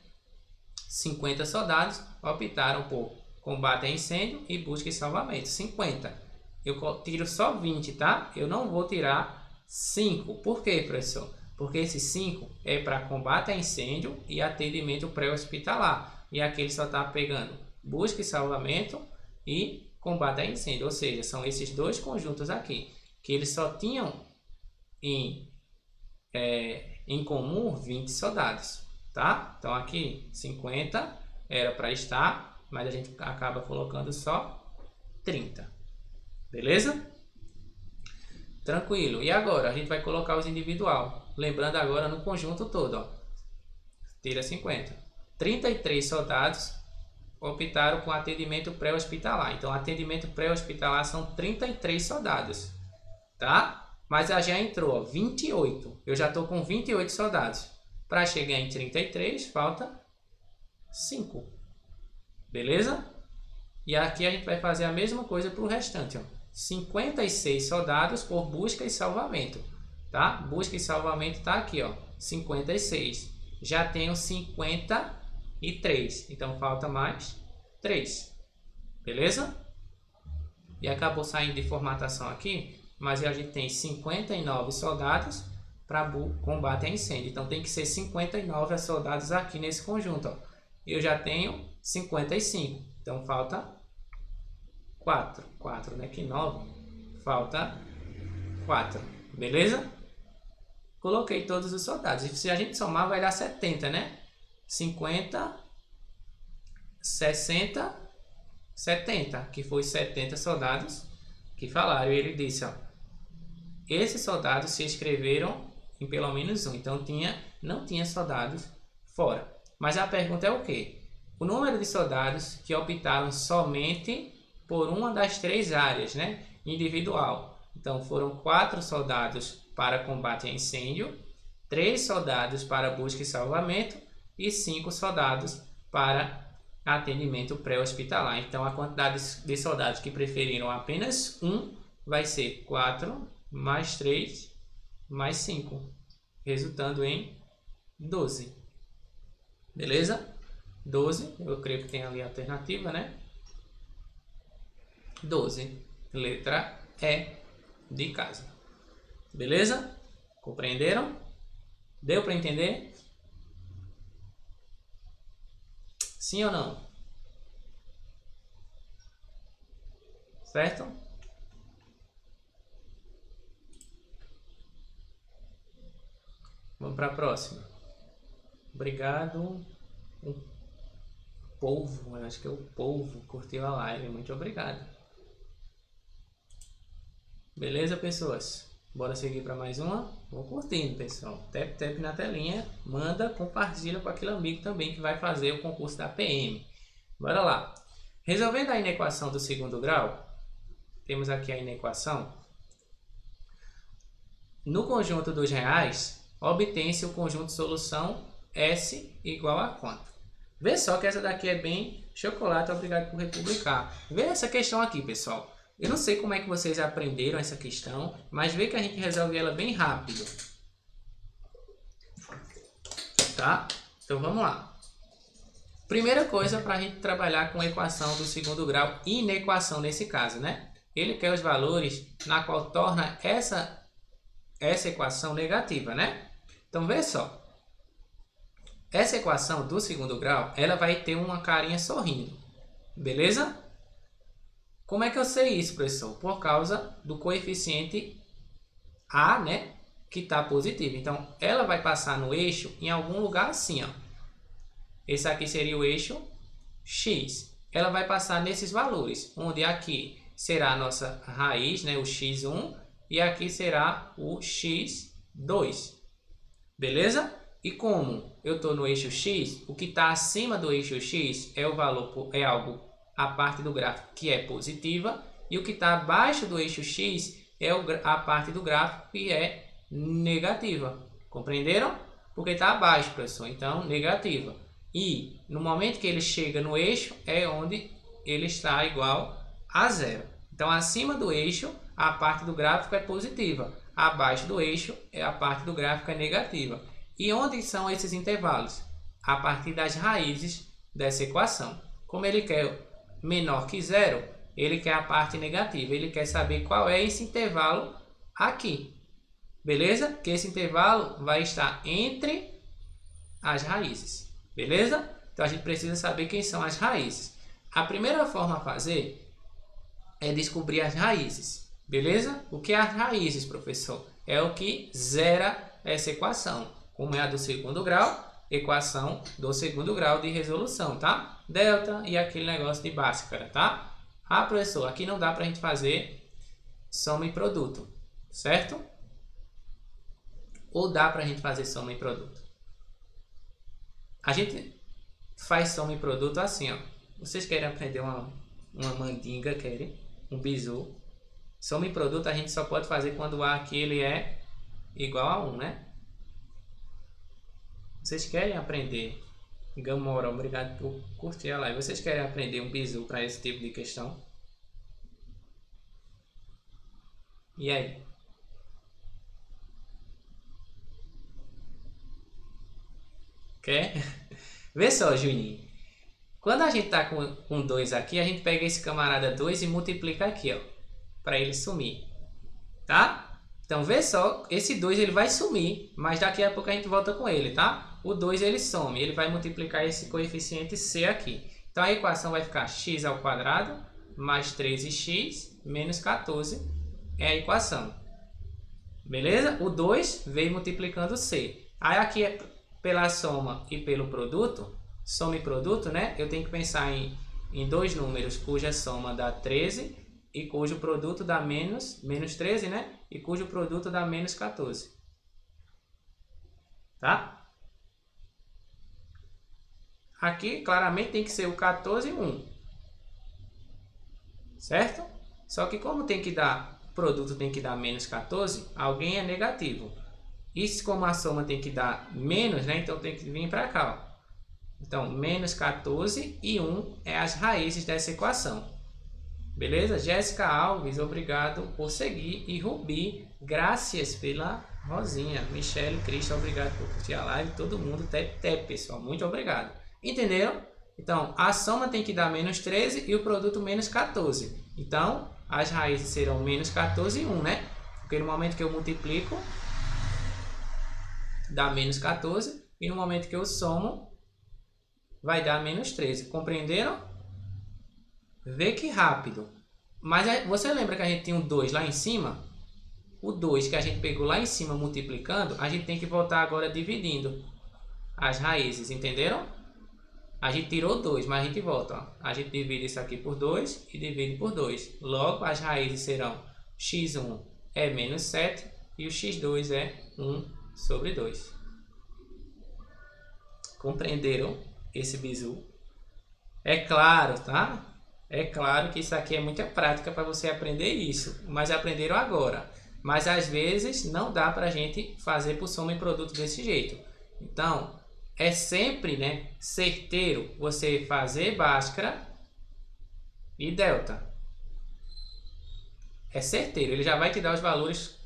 50 soldados optaram por combate a incêndio e busca e salvamento. 50. Eu tiro só 20, tá? Eu não vou tirar 5. Por quê, professor? Porque esse 5 é para combate a incêndio e atendimento pré-hospitalar. E aqui ele só está pegando busca e salvamento e combate a incêndio. Ou seja, são esses 2 conjuntos aqui, que eles só tinham em comum 20 soldados, tá? Então aqui 50 era para estar, mas a gente acaba colocando só 30. Beleza? Tranquilo. E agora a gente vai colocar os individual. Lembrando agora no conjunto todo, ó. Tira 50. 33 soldados optaram por atendimento pré-hospitalar. Então, atendimento pré-hospitalar são 33 soldados, tá? Mas já entrou, ó, 28. Eu já estou com 28 soldados. Para chegar em 33, falta 5. Beleza? E aqui a gente vai fazer a mesma coisa para o restante, ó. 56 soldados por busca e salvamento, tá? Busca e salvamento tá aqui, ó, 56. Já tenho 53, então falta mais 3, beleza? E acabou saindo de formatação aqui, mas a gente tem 59 soldados para combate a incêndio, então tem que ser 59 soldados aqui nesse conjunto, ó. Eu já tenho 55, então falta 4, né? Que 9. Falta 4. Beleza? Coloquei todos os soldados. E se a gente somar, vai dar 70, né? 50, 60, 70. Que foi 70 soldados que falaram. E ele disse, ó. Esses soldados se inscreveram em pelo menos um. Então, não tinha soldados fora. Mas a pergunta é o quê? O número de soldados que optaram somente por uma das 3 áreas, né, individual. Então, foram 4 soldados para combate a incêndio, 3 soldados para busca e salvamento e 5 soldados para atendimento pré-hospitalar. Então, a quantidade de soldados que preferiram apenas um vai ser 4 mais 3 mais 5, resultando em 12. Beleza? 12, eu creio que tem ali a alternativa, né? 12, letra E de casa. Beleza? Compreenderam? Deu para entender? Sim ou não? Certo? Vamos para a próxima. Obrigado. O povo, eu acho que é o povo curtiu a live. Muito obrigado. Beleza, pessoas? Bora seguir para mais uma? Vou curtindo, pessoal. Tap na telinha. Manda, compartilha com aquele amigo também que vai fazer o concurso da PM. Bora lá. Resolvendo a inequação do segundo grau, temos aqui a inequação. No conjunto dos reais, obtém-se o conjunto de solução S igual a quanto? Vê só que essa daqui é bem chocolate, obrigado por republicar. Vê essa questão aqui, pessoal. Eu não sei como é que vocês aprenderam essa questão, mas vê que a gente resolve ela bem rápido. Tá? Então vamos lá. Primeira coisa para a gente trabalhar com a equação do segundo grau, inequação nesse caso, né? Ele quer os valores na qual torna essa equação negativa, né? Então vê só. Essa equação do segundo grau, ela vai ter uma carinha sorrindo. Beleza? Como é que eu sei isso, professor? Por causa do coeficiente A, né? Que está positivo. Então, ela vai passar no eixo em algum lugar assim, ó. Esse aqui seria o eixo X. Ela vai passar nesses valores, onde aqui será a nossa raiz, né? O x1, e aqui será o x2. Beleza? E como eu estou no eixo X, o que está acima do eixo X é o valor, é algo, a parte do gráfico que é positiva, e o que está abaixo do eixo X é a parte do gráfico que é negativa. Compreenderam? Porque está abaixo, professor, então negativa. E no momento que ele chega no eixo é onde ele está igual a zero. Então acima do eixo a parte do gráfico é positiva, abaixo do eixo a parte do gráfico é negativa. E onde são esses intervalos? A partir das raízes dessa equação. Como ele quer menor que zero, ele quer a parte negativa. Ele quer saber qual é esse intervalo aqui. Beleza? Que esse intervalo vai estar entre as raízes. Beleza? Então a gente precisa saber quem são as raízes. A primeira forma a fazer é descobrir as raízes. Beleza? O que é as raízes, professor? É o que zera essa equação. Como é a do segundo grau, equação do segundo grau de resolução, tá? Delta e aquele negócio de Bhaskara, tá? Ah, professor, aqui não dá para a gente fazer soma e produto, certo? Ou dá para a gente fazer soma e produto? A gente faz soma e produto assim, ó. Vocês querem aprender uma mandinga, querem? Um bizu. Soma e produto a gente só pode fazer quando o A aqui ele é igual a 1, né? Vocês querem aprender, Gamora, obrigado por curtir a live. Vocês querem aprender um bizu para esse tipo de questão? E aí? Quer? Vê só, Juninho. Quando a gente tá com 2 aqui, a gente pega esse camarada 2 e multiplica aqui, ó. Para ele sumir. Tá? Então, vê só. Esse 2 ele vai sumir, mas daqui a pouco a gente volta com ele, tá? O 2 ele some, ele vai multiplicar esse coeficiente C aqui. Então a equação vai ficar x ao quadrado mais 13x menos 14 é a equação. Beleza? O 2 veio multiplicando C. Aí aqui pela soma e pelo produto, soma e produto, né? Eu tenho que pensar em dois números cuja soma dá 13 e cujo produto dá menos 13, né? E cujo produto dá menos 14. Tá? Aqui, claramente, tem que ser o 14 e 1. Certo? Só que como tem que dar, produto tem que dar menos 14, alguém é negativo. E como a soma tem que dar menos, né? Então tem que vir para cá, ó. Então, menos 14 e 1 é as raízes dessa equação. Beleza? Jéssica Alves, obrigado por seguir. E Rubi, graças pela Rosinha, Michele, Cristian, obrigado por curtir a live. Todo mundo, tap, pessoal. Muito obrigado. Entenderam? Então, a soma tem que dar menos 13 e o produto menos 14. Então, as raízes serão menos 14 e 1, né? Porque no momento que eu multiplico, dá menos 14. E no momento que eu somo, vai dar menos 13. Compreenderam? Vê que rápido. Mas você lembra que a gente tinha um 2 lá em cima? O 2 que a gente pegou lá em cima multiplicando, a gente tem que voltar agora dividindo as raízes, entenderam? A gente tirou 2, mas a gente volta. Ó. A gente divide isso aqui por 2 e divide por 2. Logo, as raízes serão x1 é menos 7 e o x2 é 1 sobre 2. Compreenderam esse bizu? É claro, tá? É claro que isso aqui é muita prática para você aprender isso, mas aprenderam agora. Mas às vezes não dá para a gente fazer por soma e produto desse jeito. Então, é sempre, né, certeiro você fazer Bhaskara e delta. É certeiro, ele já vai te dar os valores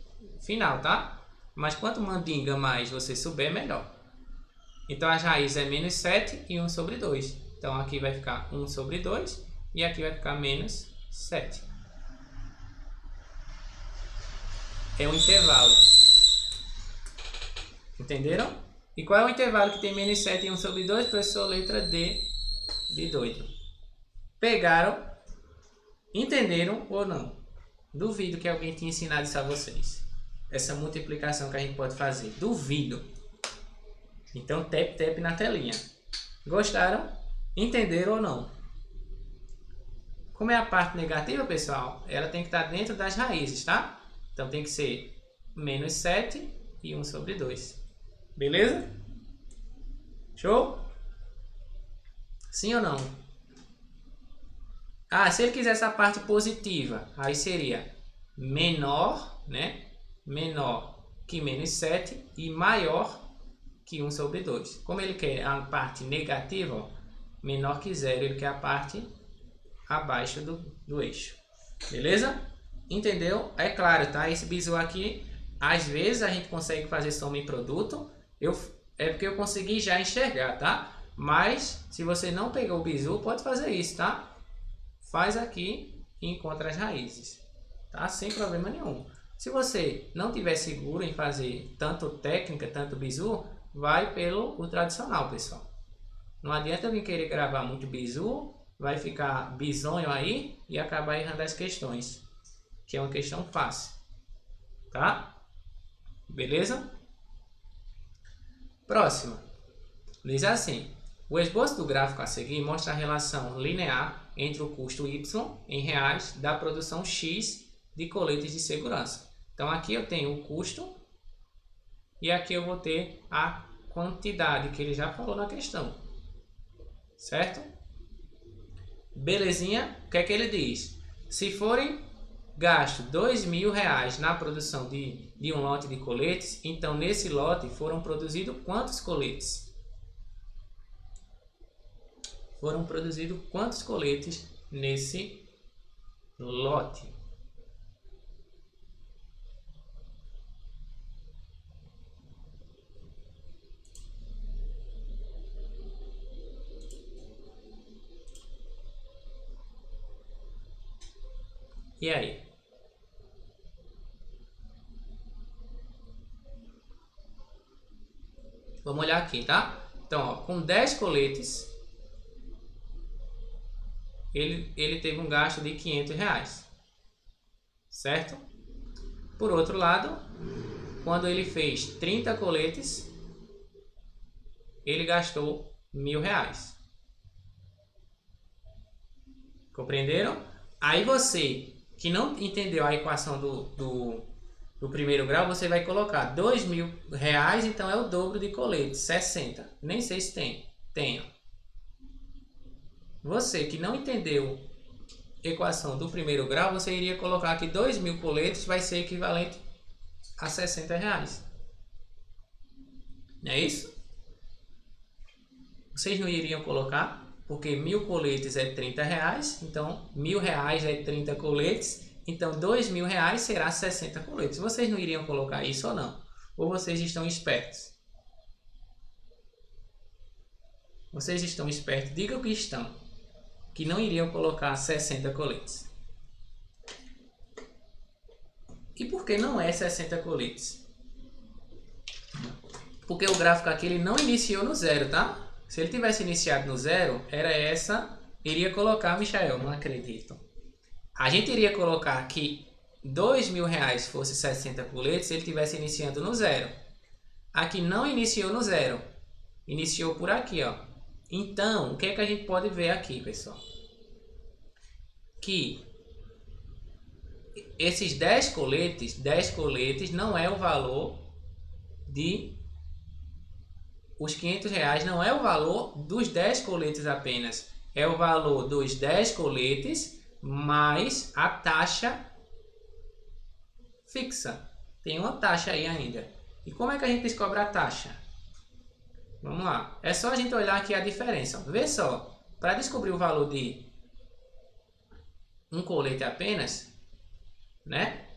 final, tá? Mas quanto mandinga mais você souber, melhor. Então, as raízes é menos 7 e 1 sobre 2. Então, aqui vai ficar 1 sobre 2 e aqui vai ficar menos 7. É um intervalo. Entenderam? E qual é o intervalo que tem menos 7 e 1 sobre 2? Professor, letra D de doido. Pegaram? Entenderam ou não? Duvido que alguém tenha ensinado isso a vocês. Essa multiplicação que a gente pode fazer. Duvido. Então, tap na telinha. Gostaram? Entenderam ou não? Como é a parte negativa, pessoal, ela tem que estar dentro das raízes, tá? Então, tem que ser menos 7 e 1 sobre 2. Beleza? Show? Sim ou não? Ah, se ele quisesse a parte positiva, aí seria menor, né? Menor que menos 7 e maior que 1 sobre 2. Como ele quer a parte negativa, ó, menor que 0, ele quer a parte abaixo do eixo. Beleza? Entendeu? É claro, tá? Esse bizu aqui, às vezes a gente consegue fazer soma em produto. É porque eu consegui já enxergar, tá? Mas, se você não pegou o bizu, pode fazer isso, tá? Faz aqui e encontra as raízes, tá? Sem problema nenhum. Se você não tiver seguro em fazer tanto técnica, tanto bizu, vai pelo o tradicional, pessoal. Não adianta vir querer gravar muito bizu, vai ficar bizonho aí e acabar errando as questões, que é uma questão fácil, tá? Beleza? Próxima. Diz assim: o esboço do gráfico a seguir mostra a relação linear entre o custo Y em reais da produção X de coletes de segurança. Então aqui eu tenho o custo e aqui eu vou ter a quantidade que ele já falou na questão. Certo? Belezinha? O que é que ele diz? Se forem gastos R$2.000 na produção de um lote de coletes, então nesse lote foram produzidos quantos coletes? Foram produzidos quantos coletes nesse lote? E aí? Vamos olhar aqui, tá? Então, ó, com 10 coletes, ele teve um gasto de R$500. Certo? Por outro lado, quando ele fez 30 coletes, ele gastou R$1.000. Compreenderam? Aí você que não entendeu a equação do primeiro grau, você vai colocar R$2.000, então é o dobro de coletes, 60. Nem sei se tem. Tem. Você que não entendeu a equação do primeiro grau, você iria colocar que 2.000 coletes vai ser equivalente a R$60. Não é isso? Vocês não iriam colocar? Porque 1.000 coletes é R$30, então R$1.000 é 30 coletes, então R$2.000 será 60 coletes. Vocês não iriam colocar isso ou não? Ou vocês estão espertos? Vocês estão espertos? Digam que estão. Que não iriam colocar 60 coletes. E por que não é 60 coletes? Porque o gráfico aqui ele não iniciou no zero, tá? Se ele tivesse iniciado no zero, era essa. Iria colocar, Michael, não acredito. A gente iria colocar que R$2.000 fosse 60 coletes se ele tivesse iniciando no zero. Aqui não iniciou no zero. Iniciou por aqui, ó. Então, o que é que a gente pode ver aqui, pessoal? Que esses 10 coletes não é o valor de... Os R$500 não é o valor dos 10 coletes apenas. É o valor dos 10 coletes mais a taxa fixa. Tem uma taxa aí ainda. E como é que a gente descobre a taxa? Vamos lá. É só a gente olhar aqui a diferença. Vê só. Para descobrir o valor de um colete apenas, né?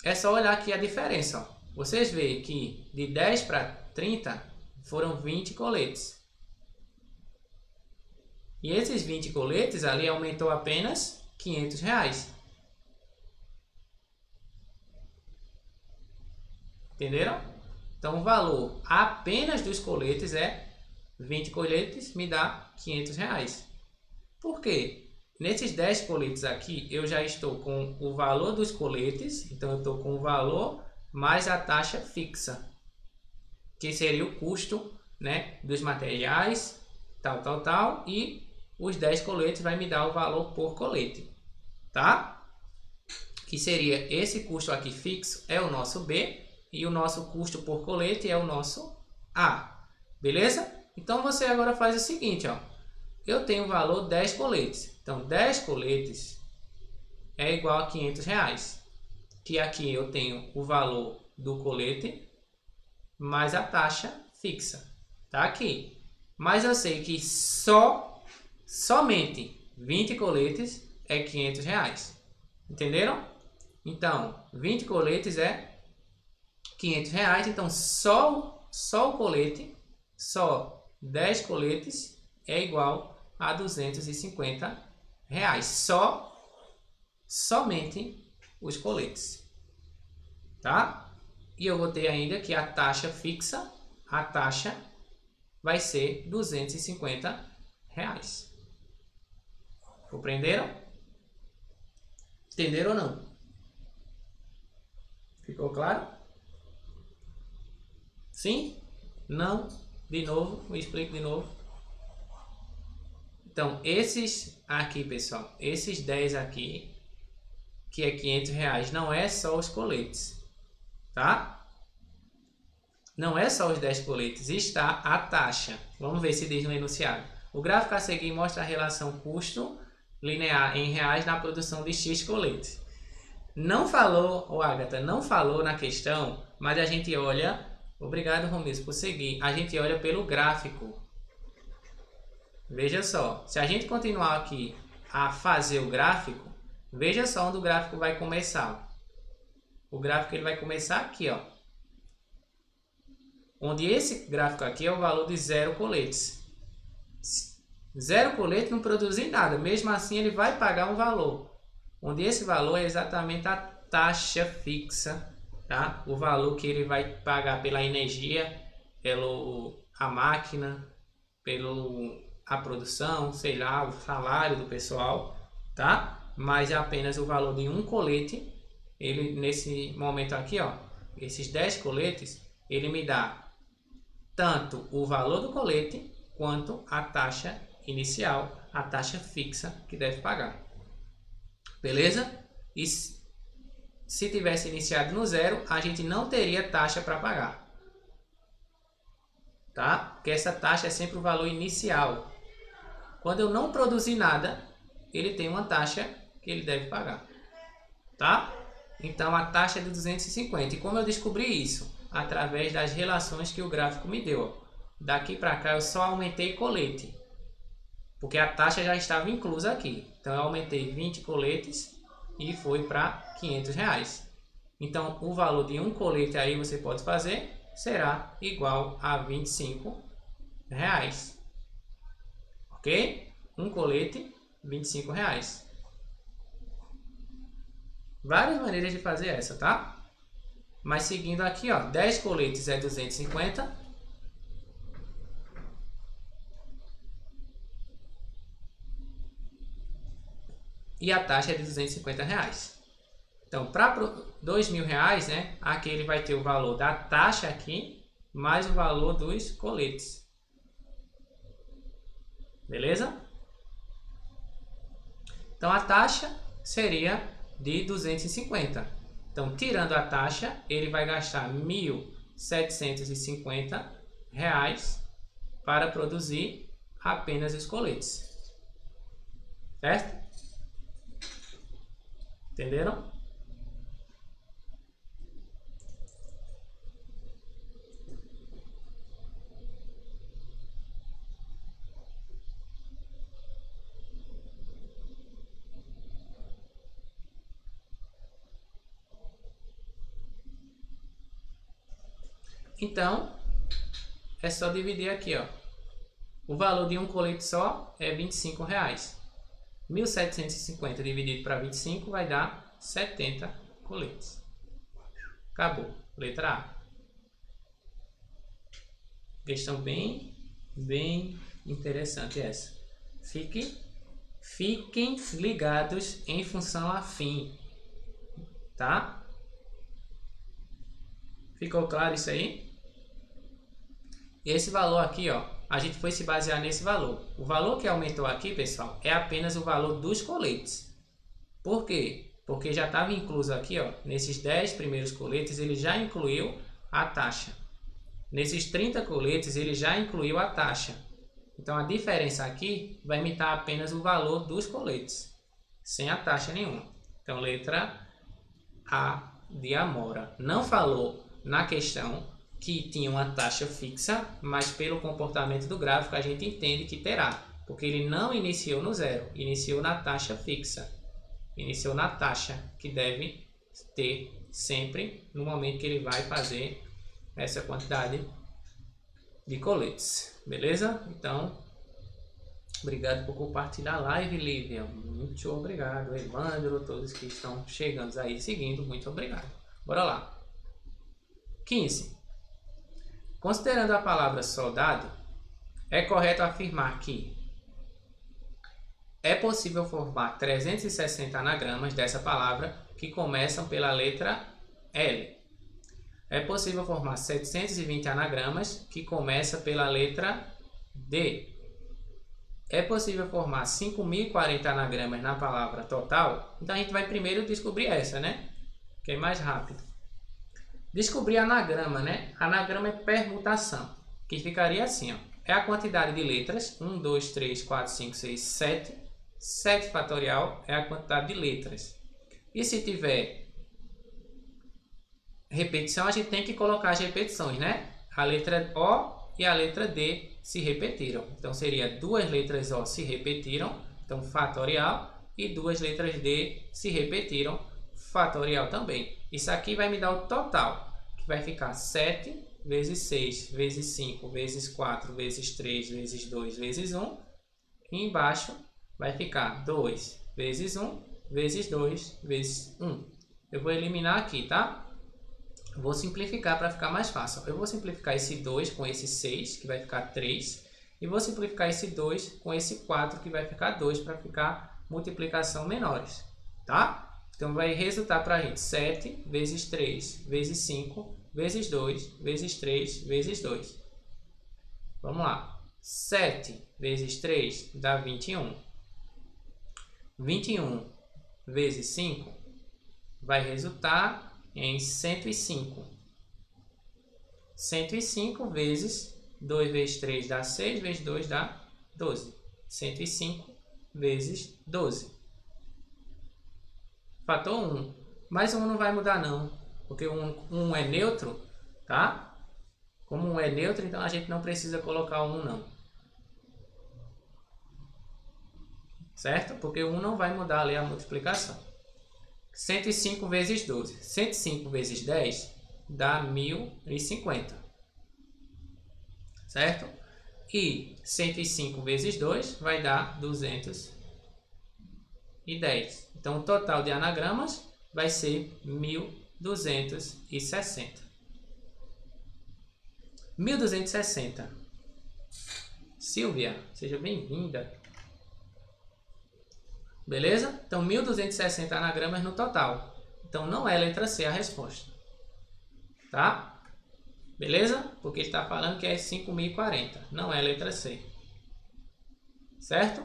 É só olhar aqui a diferença. Ó. Vocês veem que de 10 para 30 foram 20 coletes. E esses 20 coletes ali aumentou apenas R$500. Entenderam? Então o valor apenas dos coletes é 20 coletes me dá R$500. Por quê? Nesses 10 coletes aqui eu já estou com o valor dos coletes. Então eu estou com o valor mais a taxa fixa, que seria o custo, né, dos materiais, tal, e os 10 coletes vai me dar o valor por colete, tá? Que seria esse custo aqui fixo é o nosso B e o nosso custo por colete é o nosso A, beleza? Então você agora faz o seguinte, ó, eu tenho o valor 10 coletes, então 10 coletes é igual a R$500, que aqui eu tenho o valor do colete mais a taxa fixa, tá aqui. Mas eu sei que somente 20 coletes é R$500, entenderam? Então, 20 coletes é R$500, então só o colete, só 10 coletes é igual a R$250, somente os coletes, tá? E eu vou ter ainda que a taxa fixa, a taxa vai ser R$250. Compreenderam? Entenderam ou não? Ficou claro? Sim? Não? De novo? Me explico de novo. Então, esses aqui, pessoal, esses 10 aqui, que é R$500, não é só os coletes. Tá? Não é só os 10 coletes, está a taxa. Vamos ver se diz no enunciado. O gráfico a seguir mostra a relação custo linear em reais na produção de X coletes. Não falou, Agatha, não falou na questão, mas a gente olha... Obrigado, Romilson, por seguir. A gente olha pelo gráfico. Veja só, se a gente continuar aqui a fazer o gráfico, veja só onde o gráfico vai começar. O gráfico ele vai começar aqui, ó. Onde esse gráfico aqui é o valor de 0 coletes. 0 colete não produz nada, mesmo assim ele vai pagar um valor. Onde esse valor é exatamente a taxa fixa, tá? O valor que ele vai pagar pela energia, a máquina, a produção, sei lá, o salário do pessoal, tá? Mas é apenas o valor de um colete. Ele, nesse momento aqui, ó, esses 10 coletes, ele me dá tanto o valor do colete quanto a taxa inicial, a taxa fixa que deve pagar. Beleza? E se tivesse iniciado no zero, a gente não teria taxa para pagar. Tá? Porque essa taxa é sempre o valor inicial. Quando eu não produzir nada, ele tem uma taxa que ele deve pagar. Tá? Então a taxa é de 250. E como eu descobri isso? Através das relações que o gráfico me deu. Daqui para cá eu só aumentei colete, porque a taxa já estava inclusa aqui. Então eu aumentei 20 coletes e foi para R$500. Então, o valor de um colete aí você pode fazer será igual a R$25. Ok? Um colete, R$25. Várias maneiras de fazer essa, tá? Mas seguindo aqui, ó, 10 coletes é 250. E a taxa é de R$250. Então, para R$2.000, né, aqui ele vai ter o valor da taxa aqui, mais o valor dos coletes. Beleza? Então, a taxa seria de 250. Então, tirando a taxa, ele vai gastar R$1.750 para produzir apenas os coletes. Certo? Entenderam? Então, é só dividir aqui, ó. O valor de um colete só é R$25. 1.750 dividido para 25 vai dar 70 coletes. Acabou. Letra A. Questão bem interessante essa. Fiquem ligados em função afim. Tá? Ficou claro isso aí? Esse valor aqui, ó, a gente foi se basear nesse valor. O valor que aumentou aqui, pessoal, é apenas o valor dos coletes. Por quê? Porque já estava incluso aqui, ó, nesses 10 primeiros coletes, ele já incluiu a taxa. Nesses 30 coletes, ele já incluiu a taxa. Então, a diferença aqui vai me dar apenas o valor dos coletes, sem a taxa nenhuma. Então, letra A de Amora. Não falou na questão que tinha uma taxa fixa, mas pelo comportamento do gráfico a gente entende que terá, porque ele não iniciou no zero, iniciou na taxa fixa, iniciou na taxa que deve ter sempre no momento que ele vai fazer essa quantidade de coletes, beleza? Então, obrigado por compartilhar a live, Lívia, muito obrigado, Evandro, todos que estão chegando aí seguindo, muito obrigado. Bora lá. 15. Considerando a palavra soldado, é correto afirmar que é possível formar 360 anagramas dessa palavra que começam pela letra L. É possível formar 720 anagramas que começam pela letra D. É possível formar 5.040 anagramas na palavra total. Então a gente vai primeiro descobrir essa, né? Que é mais rápido. Descobrir anagrama, né? Anagrama é permutação, que ficaria assim, ó. É a quantidade de letras, 1, 2, 3, 4, 5, 6, 7. 7 fatorial é a quantidade de letras. E se tiver repetição, a gente tem que colocar as repetições, né? A letra O e a letra D se repetiram. Então, seria 2 letras O se repetiram, então fatorial, e 2 letras D se repetiram, fatorial também. Isso aqui vai me dar o total, que vai ficar 7 vezes 6, vezes 5, vezes 4, vezes 3, vezes 2, vezes 1. E embaixo vai ficar 2 vezes 1, vezes 2, vezes 1. Eu vou eliminar aqui, tá? Vou simplificar para ficar mais fácil. Eu vou simplificar esse 2 com esse 6, que vai ficar 3. E vou simplificar esse 2 com esse 4, que vai ficar 2, para ficar multiplicação menores, tá? Então, vai resultar para a gente 7 vezes 3 vezes 5 vezes 2 vezes 3 vezes 2. Vamos lá. 7 vezes 3 dá 21. 21 vezes 5 vai resultar em 105. 105 vezes 2 vezes 3 dá 6, vezes 2 dá 12. 105 vezes 12. Fator 1. Mas 1 não vai mudar não, porque 1 é neutro, tá? Como 1 é neutro, então a gente não precisa colocar 1 não. Certo? Porque 1 não vai mudar ali a multiplicação. 105 vezes 12. 105 vezes 10 dá 1050. Certo? E 105 vezes 2 vai dar 210. Então, o total de anagramas vai ser 1260. 1260. Silvia, seja bem-vinda. Beleza? Então, 1260 anagramas no total. Então, não é letra C a resposta. Tá? Beleza? Porque ele está falando que é 5040. Não é letra C. Certo?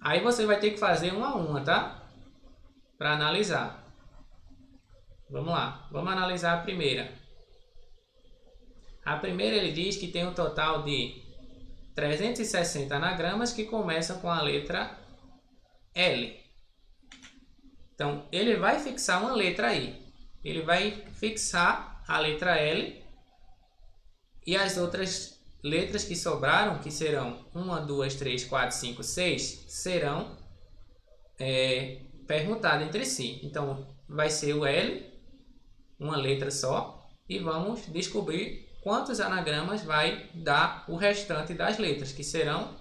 Aí você vai ter que fazer uma a uma, tá? Para analisar. Vamos lá. Vamos analisar a primeira. A primeira ele diz que tem um total de 360 anagramas que começam com a letra L. Então, ele vai fixar uma letra aí. Ele vai fixar a letra L e as outras letras que sobraram, que serão 1, 2, 3, 4, 5, 6, serão permutadas entre si. Então, vai ser o L, uma letra só, e vamos descobrir quantos anagramas vai dar o restante das letras, que serão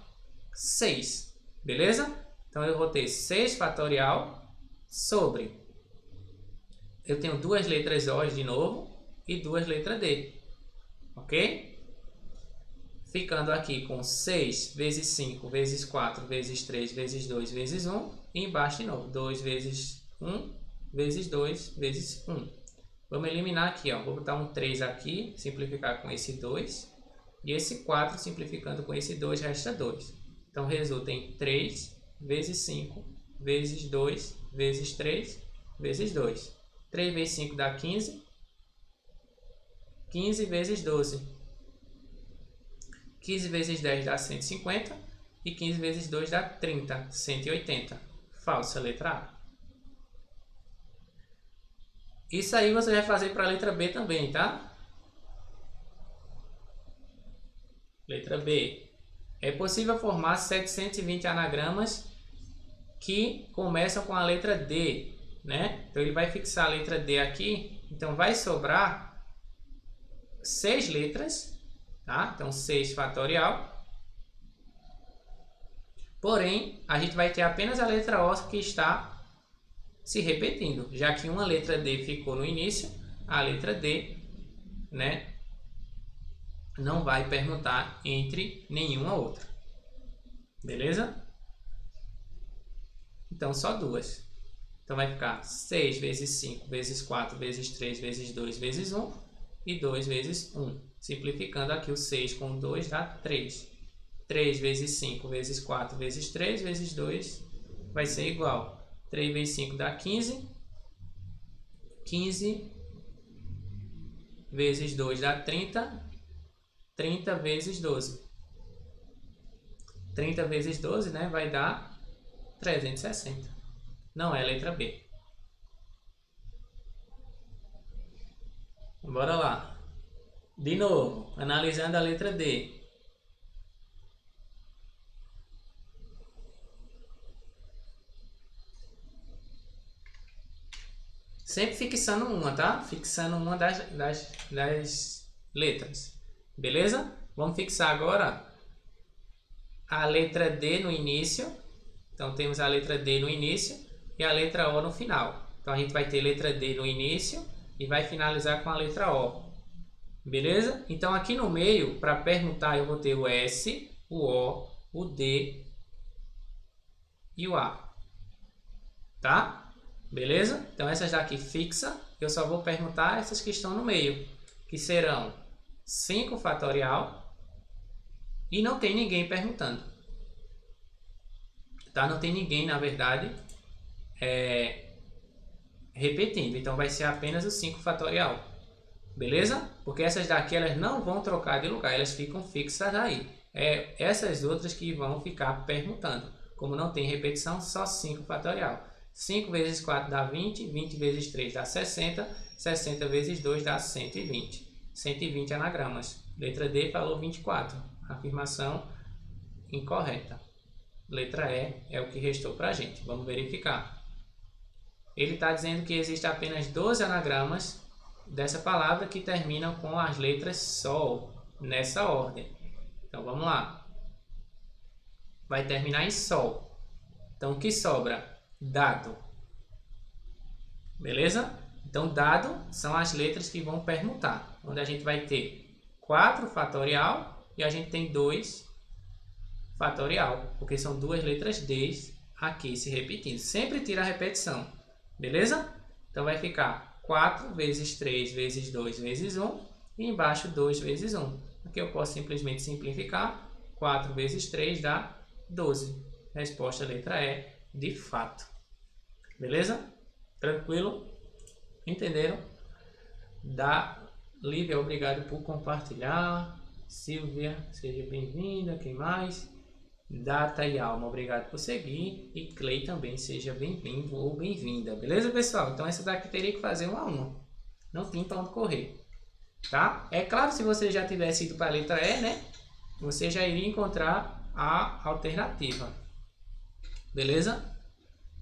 6. Beleza? Então, eu vou ter 6 fatorial sobre... Eu tenho duas letras O de novo e duas letras D. Ok? Ficando aqui com 6 vezes 5 vezes 4 vezes 3 vezes 2 vezes 1. E embaixo de novo. 2 vezes 1 vezes 2 vezes 1. Vamos eliminar aqui. Ó. Vou botar um 3 aqui. Simplificar com esse 2. E esse 4 simplificando com esse 2 resta 2. Então resulta em 3 vezes 5 vezes 2 vezes 3 vezes 2. 3 vezes 5 dá 15. 15 vezes 12. 15 vezes 10 dá 150. E 15 vezes 2 dá 30. 180. Falsa letra A. Isso aí você vai fazer para a letra B também, tá? Letra B. É possível formar 720 anagramas que começam com a letra D, né? Então ele vai fixar a letra D aqui. Então vai sobrar 6 letras, tá? Então 6 fatorial. Porém, a gente vai ter apenas a letra O que está se repetindo, já que uma letra D ficou no início, a letra D, né, não vai permutar entre nenhuma outra. Beleza? Então, só duas. Então, vai ficar 6 vezes 5 vezes 4 vezes 3 vezes 2 vezes 1 e 2 vezes 1. Simplificando aqui o 6 com 2 dá 3. 3 vezes 5 vezes 4 vezes 3 vezes 2 vai ser igual. 3 vezes 5 dá 15. 15 vezes 2 dá 30. 30 vezes 12. 30 vezes 12, né, vai dar 360. Não é a letra B. Bora lá. De novo, analisando a letra D. Sempre fixando uma, tá? Fixando uma das letras. Beleza? Vamos fixar agora a letra D no início. Então, temos a letra D no início e a letra O no final. Então, a gente vai ter letra D no início e vai finalizar com a letra O. Beleza? Então, aqui no meio, para permutar, eu vou ter o S, o O, o D e o A. Tá? Beleza? Então, essas daqui fixa. Eu só vou permutar essas que estão no meio, que serão 5 fatorial e não tem ninguém permutando. Tá? Não tem ninguém, na verdade, repetindo. Então, vai ser apenas o 5 fatorial. Beleza? Porque essas daqui elas não vão trocar de lugar, elas ficam fixas aí. Essas outras que vão ficar permutando. Como não tem repetição, só 5 fatorial. 5 vezes 4 dá 20, 20 vezes 3 dá 60, 60 vezes 2 dá 120. 120 anagramas. Letra D falou 24. Afirmação incorreta. Letra E é o que restou para a gente. Vamos verificar. ele está dizendo que existe apenas 12 anagramas dessa palavra que terminam com as letras SOL, nessa ordem. Então, vamos lá. Vai terminar em SOL. Então, o que sobra? Dado. Beleza? Então, dado são as letras que vão permutar, onde a gente vai ter 4 fatorial e a gente tem 2 fatorial, porque são duas letras D aqui se repetindo. Sempre tira a repetição, beleza? Então, vai ficar 4 vezes 3 vezes 2 vezes 1 e embaixo 2 vezes 1. Aqui eu posso simplesmente simplificar. 4 vezes 3 dá 12. Resposta letra E, de fato. Beleza? Tranquilo? Entenderam? Lívia, obrigado por compartilhar. Silvia, seja bem-vinda. Quem mais? Data e Alma, obrigado por seguir. E Clay também, seja bem-vindo ou bem-vinda. Beleza, pessoal? Então, essa daqui teria que fazer 1 a 1. Não tem para onde correr. Tá? É claro, se você já tivesse ido para a letra E, né? Você já iria encontrar a alternativa. Beleza?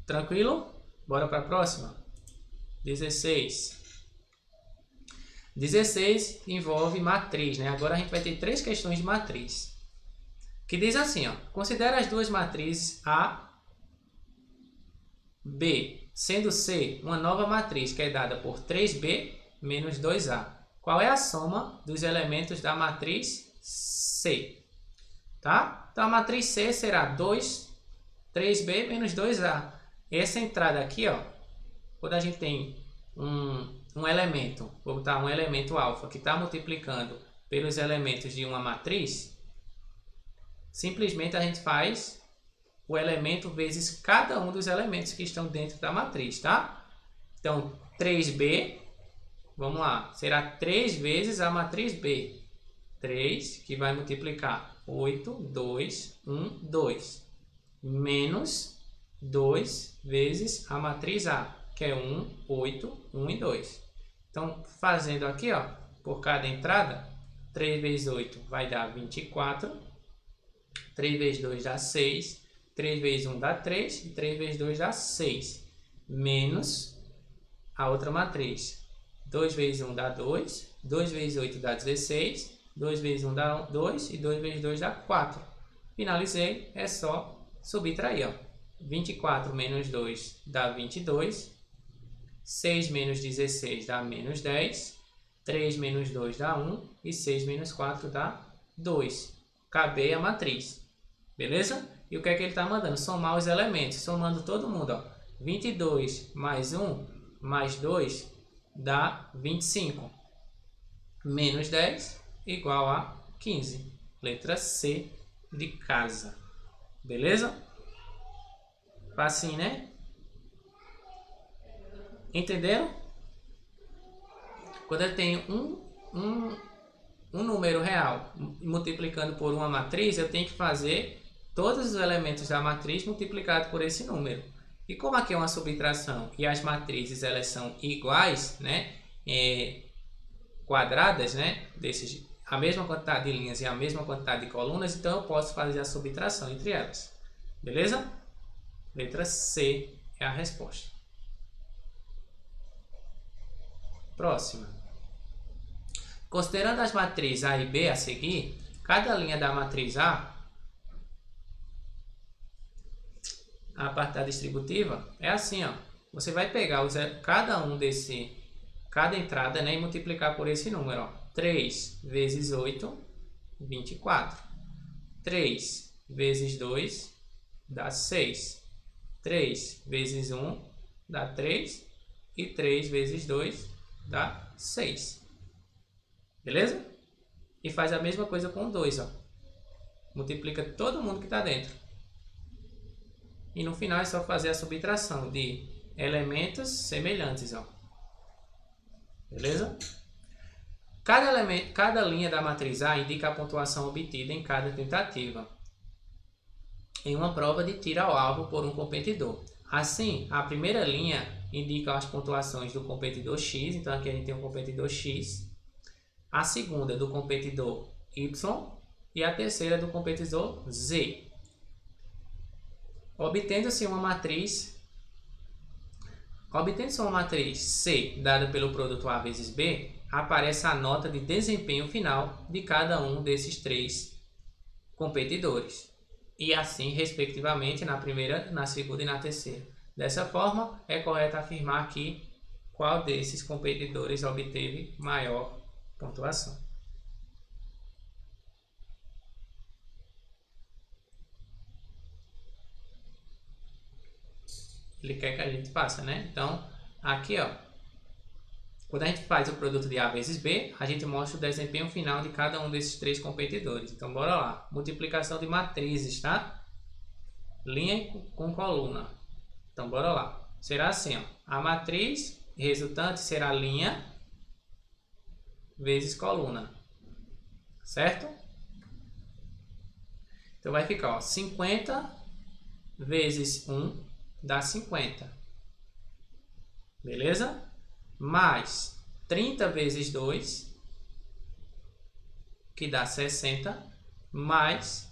Tranquilo? Bora para a próxima? 16. 16 envolve matriz, né? Agora a gente vai ter 3 questões de matriz. Que diz assim, ó. Considera as duas matrizes A, B, sendo C uma nova matriz que é dada por 3B menos 2A. Qual é a soma dos elementos da matriz C? Tá? Então, a matriz C será 3B menos 2A. Essa entrada aqui, ó, quando a gente tem um elemento, vou botar um elemento alfa que está multiplicando pelos elementos de uma matriz, simplesmente a gente faz o elemento vezes cada um dos elementos que estão dentro da matriz, tá? Então, 3B, vamos lá, será 3 vezes a matriz B. 3, que vai multiplicar 8, 2, 1, 2. Menos 2 vezes a matriz A, que é 1, 8, 1 e 2. Então, fazendo aqui, ó, por cada entrada, 3 vezes 8 vai dar 24. 3 vezes 2 dá 6. 3 vezes 1 dá 3. E 3 vezes 2 dá 6. Menos a outra matriz. 2 vezes 1 dá 2. 2 vezes 8 dá 16. 2 vezes 1 dá 2. E 2 vezes 2 dá 4. Finalizei. É só subtrair, ó. 24 menos 2 dá 22. 6 menos 16 dá menos 10. 3 menos 2 dá 1. E 6 menos 4 dá 2. Acabei a matriz. Beleza? E o que é que ele está mandando? Somar os elementos. Somando todo mundo, ó. 22 mais 1 mais 2 dá 25. Menos 10 igual a 15. Letra C de casa. Beleza? Facinho, né? Entenderam? Quando eu tenho um número real multiplicando por uma matriz, eu tenho que fazer todos os elementos da matriz multiplicado por esse número. E como aqui é uma subtração e as matrizes elas são iguais, né? Quadradas, né? A mesma quantidade de linhas e a mesma quantidade de colunas, então eu posso fazer a subtração entre elas. Beleza? Letra C é a resposta. Próxima. Considerando as matrizes A e B a seguir, cada linha da matriz A, a parte da distributiva, é assim, ó. Você vai pegar cada entrada, né, e multiplicar por esse número, ó. 3 vezes 8, 24. 3 vezes 2 dá 6. 3 vezes 1 dá 3. E 3 vezes 2 dá 6. Beleza? E faz a mesma coisa com o 2, ó. Multiplica todo mundo que está dentro. E no final é só fazer a subtração de elementos semelhantes, ó. Beleza? Cada linha da matriz A indica a pontuação obtida em cada tentativa em uma prova de tiro ao alvo por um competidor. Assim, a primeira linha indica as pontuações do competidor X, então aqui a gente tem um competidor X, a segunda do competidor Y e a terceira do competidor Z. Obtendo-se uma matriz Obtendo-se uma matriz C dada pelo produto A vezes B, aparece a nota de desempenho final de cada um desses três competidores. E assim, respectivamente, na primeira, na segunda e na terceira. Dessa forma, é correto afirmar aqui qual desses competidores obteve maior pontuação. Ele quer que a gente faça, né? Então, aqui, ó, quando a gente faz o produto de A vezes B, a gente mostra o desempenho final de cada um desses três competidores. Então, bora lá. Multiplicação de matrizes, tá? Linha com coluna. Então, bora lá. Será assim, ó. A matriz resultante será linha vezes coluna. Certo? Então, vai ficar, ó, 50 vezes 1 dá 50. Beleza? Mais 30 vezes 2, que dá 60, mais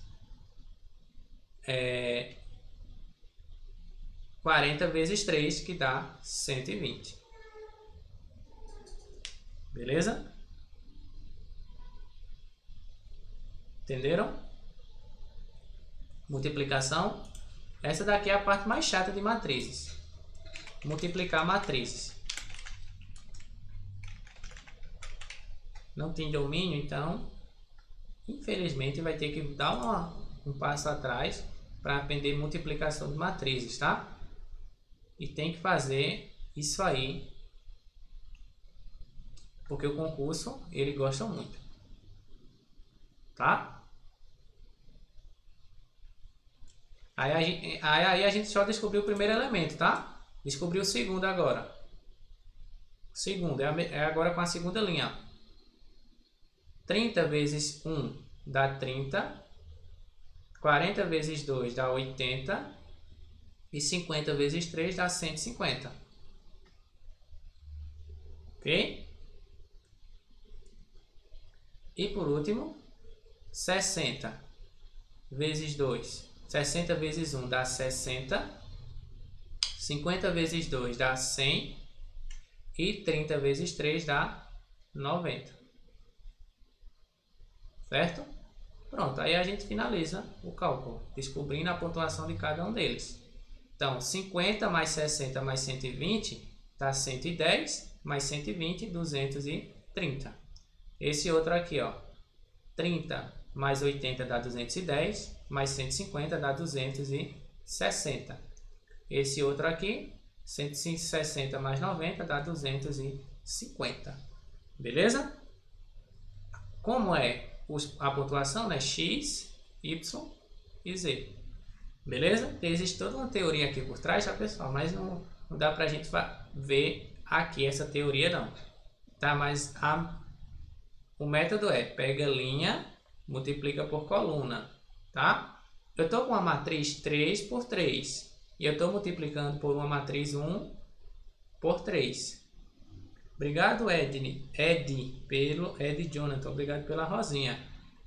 40 vezes 3, que dá 120. Beleza? Entenderam? Multiplicação. Essa daqui é a parte mais chata de matrizes. Multiplicar matrizes. Não tem domínio, então, infelizmente, vai ter que dar um passo atrás para aprender multiplicação de matrizes, tá? E tem que fazer isso aí, porque o concurso, ele gosta muito. Tá? Aí a gente só descobriu o primeiro elemento, tá? Descobriu o segundo agora. O segundo é agora com a segunda linha. 30 vezes 1 dá 30. 40 vezes 2 dá 80. E 50 vezes 3 dá 150. Ok? E por último, 60 vezes 2. 60 vezes 1 dá 60. 50 vezes 2 dá 100. E 30 vezes 3 dá 90. Certo? Pronto, aí a gente finaliza o cálculo, descobrindo a pontuação de cada um deles. Então, 50 mais 60 mais 120 dá 110, mais 120, 230. Esse outro aqui, ó, 30 mais 80 dá 210, mais 150 dá 260. Esse outro aqui, 160 mais 90 dá 250. Beleza? Como é a pontuação, né? X, Y e Z. Beleza? Existe toda uma teoria aqui por trás, tá, pessoal? Mas não dá pra gente ver aqui essa teoria, não. Tá? Mas o método é, pega linha, multiplica por coluna, tá? Eu tô com uma matriz 3 por 3 e eu tô multiplicando por uma matriz 1 por 3. Obrigado, Ed Jonathan, obrigado pela rosinha.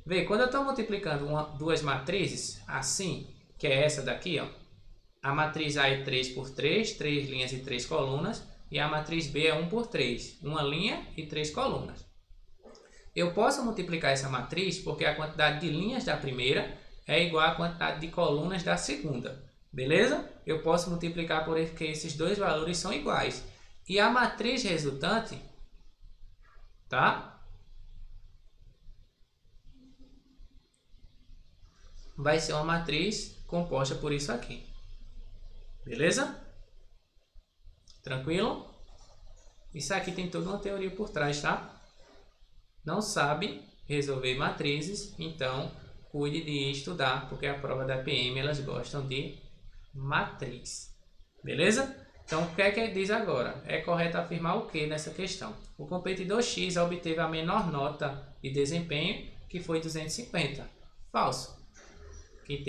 Vê, quando eu estou multiplicando duas matrizes, assim, que é essa daqui, ó, a matriz A é 3 por 3, 3 linhas e 3 colunas, e a matriz B é 1 por 3, uma linha e 3 colunas. Eu posso multiplicar essa matriz porque a quantidade de linhas da primeira é igual à quantidade de colunas da segunda. Beleza? Eu posso multiplicar porque esses dois valores são iguais. E a matriz resultante, tá? Vai ser uma matriz composta por isso aqui. Beleza? Tranquilo? Isso aqui tem toda uma teoria por trás, tá? Não sabe resolver matrizes, então cuide de estudar, porque a prova da PM elas gostam de matriz. Beleza? Então, o que é que diz agora? É correto afirmar o que nessa questão? O competidor X obteve a menor nota de desempenho, que foi 250. Falso. Ele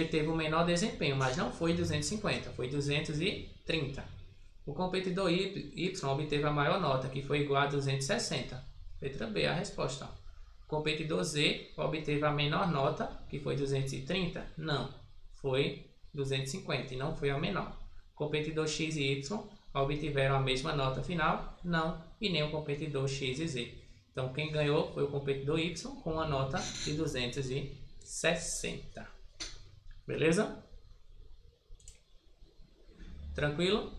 teve o menor desempenho, mas não foi 250, foi 230. O competidor Y obteve a maior nota, que foi igual a 260. Letra B, a resposta. O competidor Z obteve a menor nota, que foi 230. Não, foi 250 e não foi a menor. competidor x e y obtiveram a mesma nota final? Não, e nem o competidor x e z. Então, quem ganhou foi o competidor y com a nota de 260. Beleza? Tranquilo?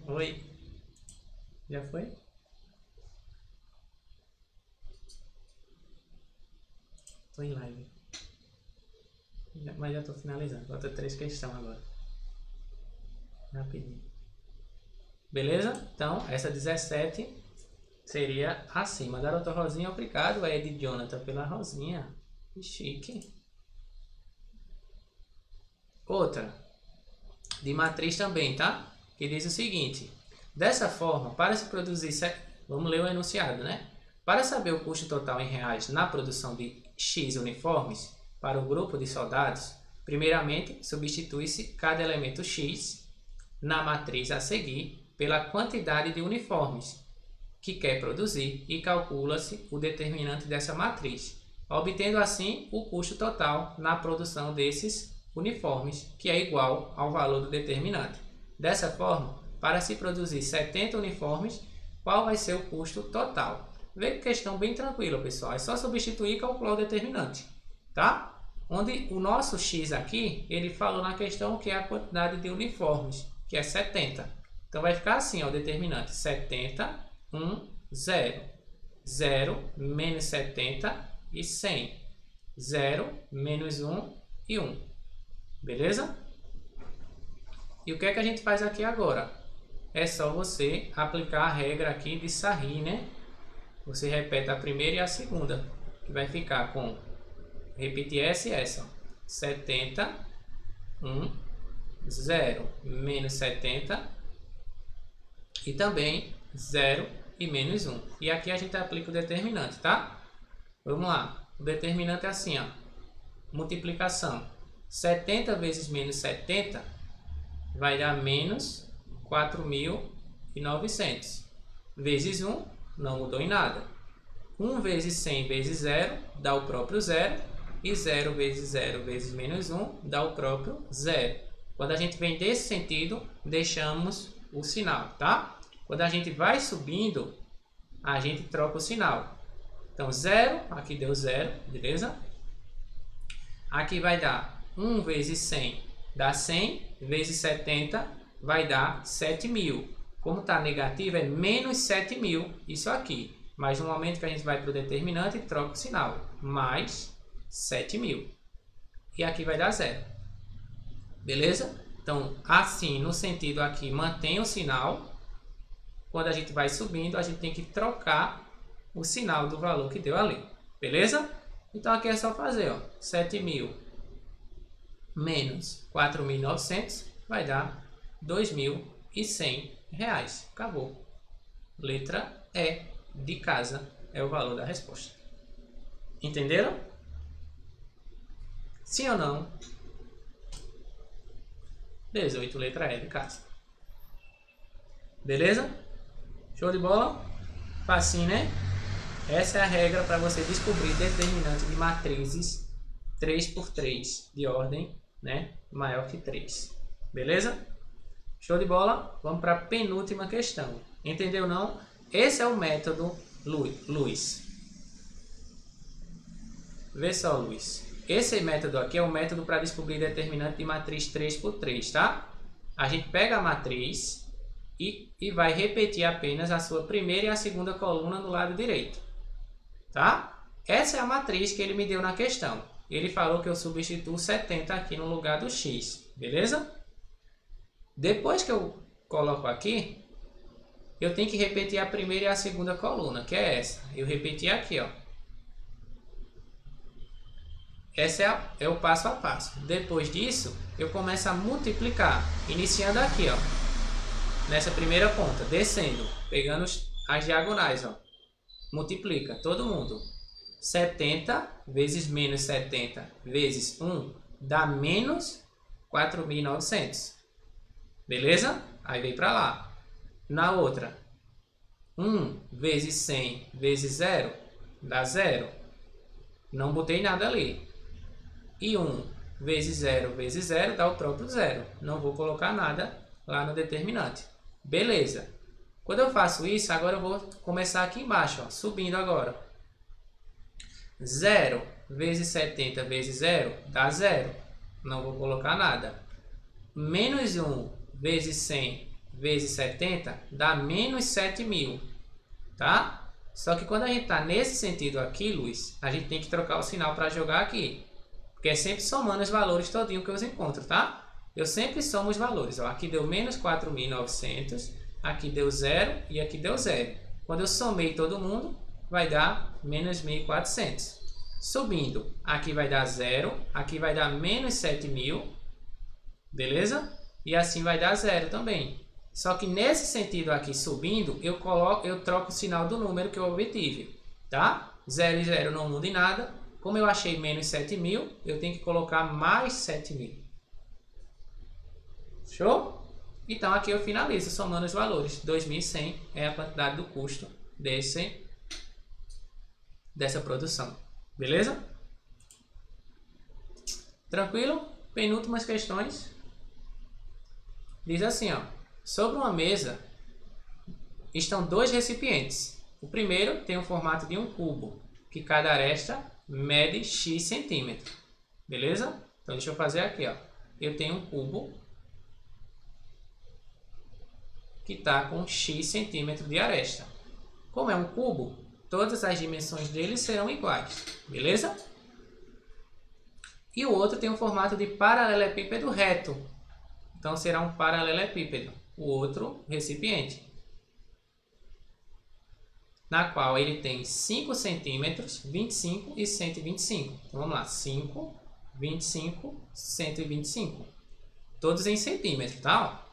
Oi? Já foi? Estou em live. Mas já estou finalizando. Falta 3 questões agora. Rapidinho. Beleza? Então, essa 17 seria assim. Mandaram outra Rosinha, obrigado, Ed Jonathan, pela Rosinha. Que chique. Outra. De matriz também, tá? Que diz o seguinte. Dessa forma, para se produzir... Vamos ler o enunciado, né? Para saber o custo total em reais na produção de X uniformes para o grupo de soldados, primeiramente, substitui-se cada elemento X na matriz a seguir pela quantidade de uniformes que quer produzir e calcula-se o determinante dessa matriz, obtendo assim o custo total na produção desses uniformes, que é igual ao valor do determinante. Dessa forma, para se produzir 70 uniformes, qual vai ser o custo total? Vê que questão bem tranquila, pessoal. É só substituir e calcular o determinante, tá? Onde o nosso x aqui, ele falou na questão que é a quantidade de uniformes, que é 70. Então vai ficar assim, ó, o determinante 70, 1, 0. 0, menos 70 e 100. 0, menos 1 e 1. Beleza? E o que é que a gente faz aqui agora? É só você aplicar a regra aqui de Sarri, né? Você repete a primeira e a segunda, que vai ficar com, repetir essa e essa, 70, 1, 0, menos 70, e também 0 e menos 1. E aqui a gente aplica o determinante, tá? Vamos lá, o determinante é assim, ó, multiplicação, 70 vezes menos 70 vai dar menos 4.900, vezes 1, não mudou em nada. 1 vezes 100 vezes 0 dá o próprio 0. E 0 vezes 0 vezes menos 1 dá o próprio 0. Quando a gente vem desse sentido, deixamos o sinal, tá? Quando a gente vai subindo, a gente troca o sinal. Então, 0, aqui deu 0, beleza? Aqui vai dar 1 vezes 100 dá 100, vezes 70 vai dar 7.000. Como está negativo, é menos 7.000, isso aqui. Mas no momento que a gente vai para o determinante, troca o sinal. Mais 7.000. E aqui vai dar 0. Beleza? Então, assim, no sentido aqui, mantém o sinal. Quando a gente vai subindo, a gente tem que trocar o sinal do valor que deu ali. Beleza? Então, aqui é só fazer, ó, 7.000 menos 4.900 vai dar 2.100 reais. Acabou. Letra E de casa é o valor da resposta. Entenderam? Sim ou não? 18, letra E de casa. Beleza? Show de bola? Facinho, né? Essa é a regra para você descobrir determinante de matrizes 3×3 de ordem, né, maior que 3. Beleza? Show de bola? Vamos para a penúltima questão. Entendeu não? Esse é o método Luiz. Vê só, Luiz. Esse método aqui é o método para descobrir determinante de matriz 3×3, tá? A gente pega a matriz e vai repetir apenas a sua primeira e a segunda coluna no lado direito, tá? Essa é a matriz que ele me deu na questão. Ele falou que eu substituo 70 aqui no lugar do x, beleza? Depois que eu coloco aqui, eu tenho que repetir a primeira e a segunda coluna, que é essa. Eu repeti aqui, ó. Esse é o passo a passo. Depois disso, eu começo a multiplicar, iniciando aqui, ó, nessa primeira ponta, descendo, pegando as diagonais, ó. Multiplica todo mundo. 70 vezes menos 70 vezes 1 dá menos 4.900. Beleza? Aí vem para lá. Na outra, 1 vezes 100 vezes 0 dá 0. Não botei nada ali. E 1 vezes 0 dá o próprio 0. Não vou colocar nada lá no determinante. Beleza. Quando eu faço isso, agora eu vou começar aqui embaixo, ó, subindo agora. 0 vezes 70 vezes 0 dá 0. Não vou colocar nada. Menos 1 vezes 100 vezes 70 dá menos 7.000. Tá? Só que quando a gente está nesse sentido aqui, Luiz, a gente tem que trocar o sinal para jogar aqui. Porque é sempre somando os valores todinho que eu encontro, tá? Eu sempre somo os valores. Ó, aqui deu menos 4.900, aqui deu 0 e aqui deu 0. Quando eu somei todo mundo, vai dar menos 1.400. Subindo, aqui vai dar 0, aqui vai dar menos 7.000, beleza? E assim vai dar 0 também. Só que nesse sentido aqui subindo, eu troco o sinal do número que eu obtive, tá? 0 e 0 não muda em nada. Como eu achei menos 7.000, eu tenho que colocar mais 7.000. Show? Então aqui eu finalizo somando os valores. 2.100 é a quantidade do custo dessa produção. Beleza? Tranquilo? Penúltimas questões. Diz assim, ó. Sobre uma mesa estão dois recipientes. O primeiro tem o formato de um cubo, que cada aresta mede x centímetros. Beleza? Então deixa eu fazer aqui, ó. Eu tenho um cubo que está com x centímetros de aresta. Como é um cubo, todas as dimensões dele serão iguais. Beleza? E o outro tem o formato de paralelepípedo reto. Então será um paralelepípedo. O outro recipiente, na qual ele tem 5 centímetros, 25 e 125. Então vamos lá, 5, 25, 125. Todos em centímetros, tá?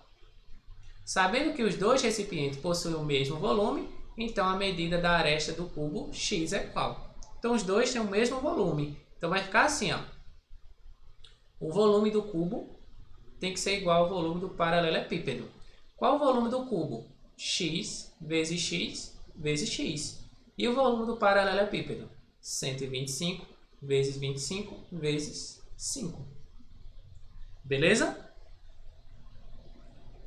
Sabendo que os dois recipientes possuem o mesmo volume, então a medida da aresta do cubo x é qual? Então os dois têm o mesmo volume. Então vai ficar assim, ó. O volume do cubo tem que ser igual ao volume do paralelepípedo. Qual o volume do cubo? X vezes x vezes x. E o volume do paralelepípedo? 125 vezes 25 vezes 5. Beleza?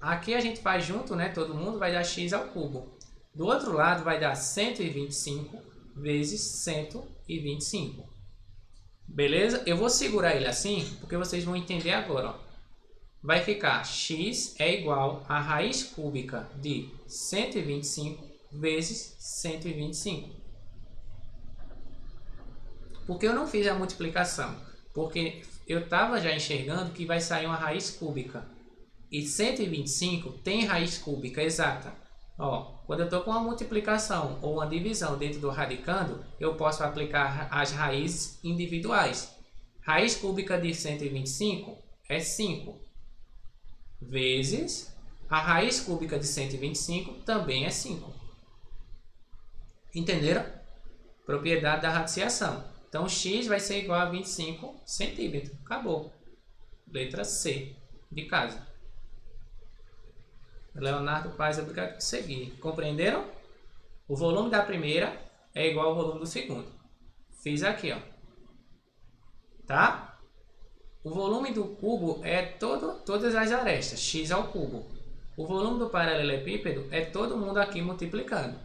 Aqui a gente faz junto, né? Todo mundo vai dar x ao cubo. Do outro lado vai dar 125 vezes 125. Beleza? Eu vou segurar ele assim, porque vocês vão entender agora, ó. Vai ficar x é igual a raiz cúbica de 125 vezes 125. Por que eu não fiz a multiplicação? Porque eu estava já enxergando que vai sair uma raiz cúbica. E 125 tem raiz cúbica exata. Ó, quando eu estou com uma multiplicação ou uma divisão dentro do radicando, eu posso aplicar as raízes individuais. Raiz cúbica de 125 é 5. Vezes a raiz cúbica de 125 também é 5. Entenderam? Propriedade da radiciação. Então, x vai ser igual a 25 centímetros. Acabou. Letra C de casa. Leonardo Paz, obrigado por seguir. Compreenderam? O volume da primeira é igual ao volume do segundo. Fiz aqui, ó. Tá? O volume do cubo é todas as arestas, x ao cubo. O volume do paralelepípedo é todo mundo aqui multiplicando.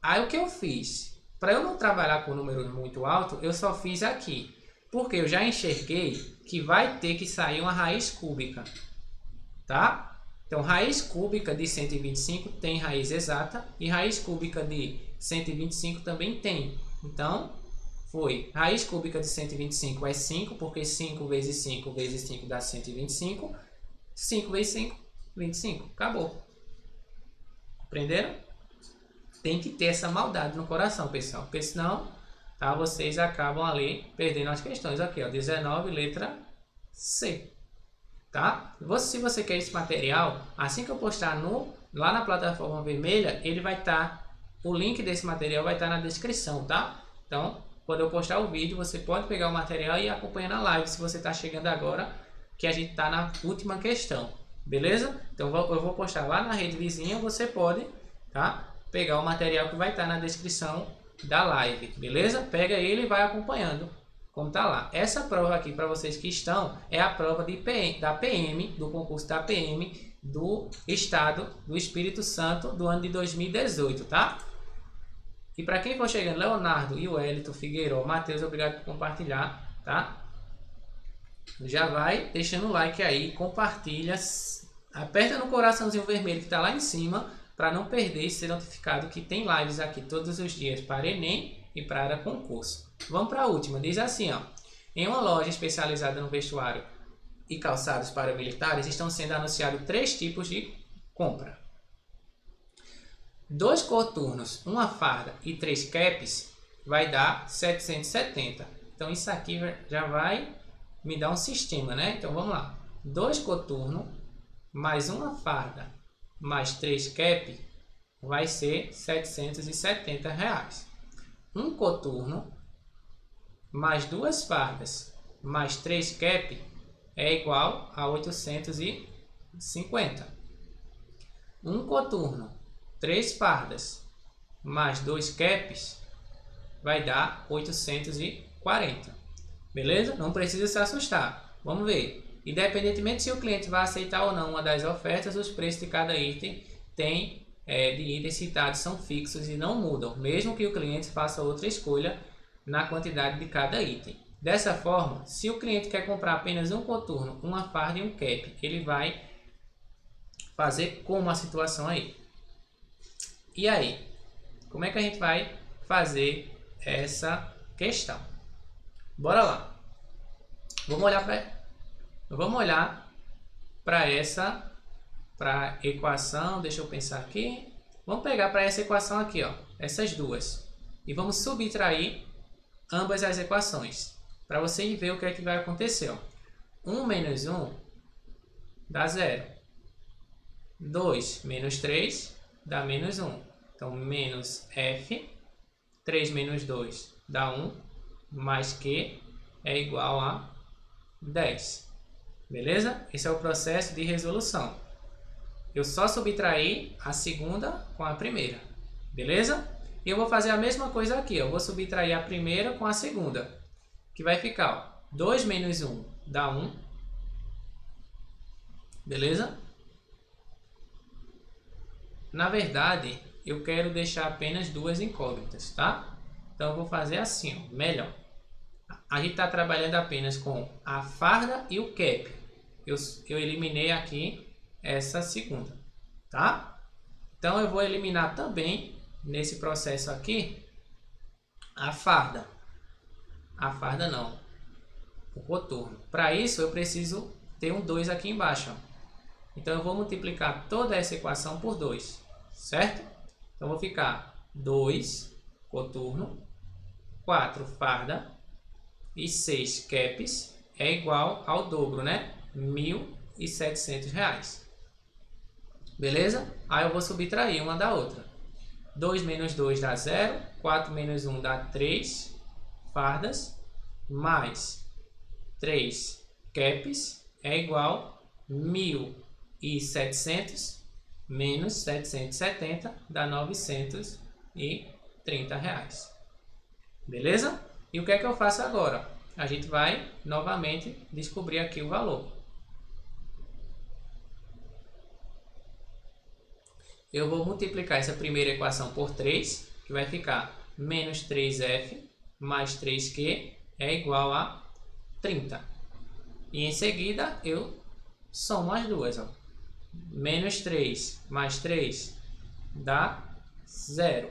Aí o que eu fiz? Para eu não trabalhar com números muito altos, eu só fiz aqui. Porque eu já enxerguei que vai ter que sair uma raiz cúbica. Tá? Então, raiz cúbica de 125 tem raiz exata e raiz cúbica de 125 também tem. Então, foi raiz cúbica de 125 é 5, porque 5 vezes 5 vezes 5 dá 125. 5 vezes 5, 25. Acabou. Compreenderam? Tem que ter essa maldade no coração, pessoal. Porque senão, tá, vocês acabam ali perdendo as questões. Aqui, ó, 19, letra C. Tá? Se você quer esse material, assim que eu postar lá na plataforma vermelha, ele vai estar, o link desse material vai estar na descrição, tá? Então, quando eu postar o vídeo, você pode pegar o material e acompanhar na live, se você está chegando agora, que a gente está na última questão, beleza? Então, eu vou postar lá na rede vizinha, você pode, tá, pegar o material que vai estar na descrição da live, beleza? Pega ele e vai acompanhando, como tá lá. Essa prova aqui para vocês que estão é a prova da PM, do concurso da PM do Estado do Espírito Santo do ano de 2018, tá? E para quem for chegando, Leonardo e o Wellington Figueiredo, Matheus, obrigado por compartilhar, tá? Já vai deixando o like aí, compartilha, aperta no coraçãozinho vermelho que está lá em cima para não perder e ser notificado que tem lives aqui todos os dias para Enem e para concurso. Vamos para a última, diz assim, ó: em uma loja especializada no vestuário e calçados para militares estão sendo anunciados 3 tipos de compra. 2 coturnos, uma farda e 3 caps vai dar 770. Então isso aqui já vai me dar um sistema, né? Então vamos lá. 2 coturnos mais uma farda mais 3 cap vai ser 770 reais. Um coturno mais 2 fardas mais 3 cap é igual a 850. Um coturno, 3 fardas mais 2 caps vai dar 840. Beleza? Não precisa se assustar. Vamos ver. Independentemente se o cliente vai aceitar ou não uma das ofertas, os preços de cada item de itens citados são fixos e não mudam, mesmo que o cliente faça outra escolha na quantidade de cada item. Dessa forma, se o cliente quer comprar apenas um coturno, uma farda e um cap, ele vai fazer como a situação aí. E aí? Como é que a gente vai fazer essa questão? Bora lá. Vamos olhar para essa equação. Deixa eu pensar aqui. Vamos pegar para essa equação aqui, ó, essas duas, e vamos subtrair ambas as equações para você ver o que é que vai acontecer. Ó. 1 menos 1 dá 0. 2 menos 3 dá menos 1. Então, menos F. 3 menos 2 dá 1. Mais Q é igual a 10. Beleza? Esse é o processo de resolução. Eu só subtraí a segunda com a primeira. Beleza? E eu vou fazer a mesma coisa aqui. Eu vou subtrair a primeira com a segunda. Que vai ficar, ó, 2 menos 1 dá 1. Beleza? Na verdade, eu quero deixar apenas 2 incógnitas, tá? Então, eu vou fazer assim, ó, melhor. A gente está trabalhando apenas com a farda e o cap. Eu eliminei aqui essa segunda, tá? Então, eu vou eliminar também, nesse processo aqui, a farda. A farda não, o coturno. Para isso, eu preciso ter um 2 aqui embaixo. Ó. Então, eu vou multiplicar toda essa equação por 2, certo? Então, vou ficar 2 coturno, 4 farda e 6 caps é igual ao dobro, né? R$ 1.700. Beleza? Aí eu vou subtrair uma da outra. 2 menos 2 dá 0. 4 menos 1 dá 3 fardas. Mais 3 caps é igual a 1.700 menos 770 dá R$ 930. Beleza? E o que é que eu faço agora? A gente vai novamente descobrir aqui o valor. Eu vou multiplicar essa primeira equação por 3, que vai ficar menos 3F mais 3Q é igual a 30. E em seguida eu somo as duas. Ó. Menos 3 mais 3 dá 0.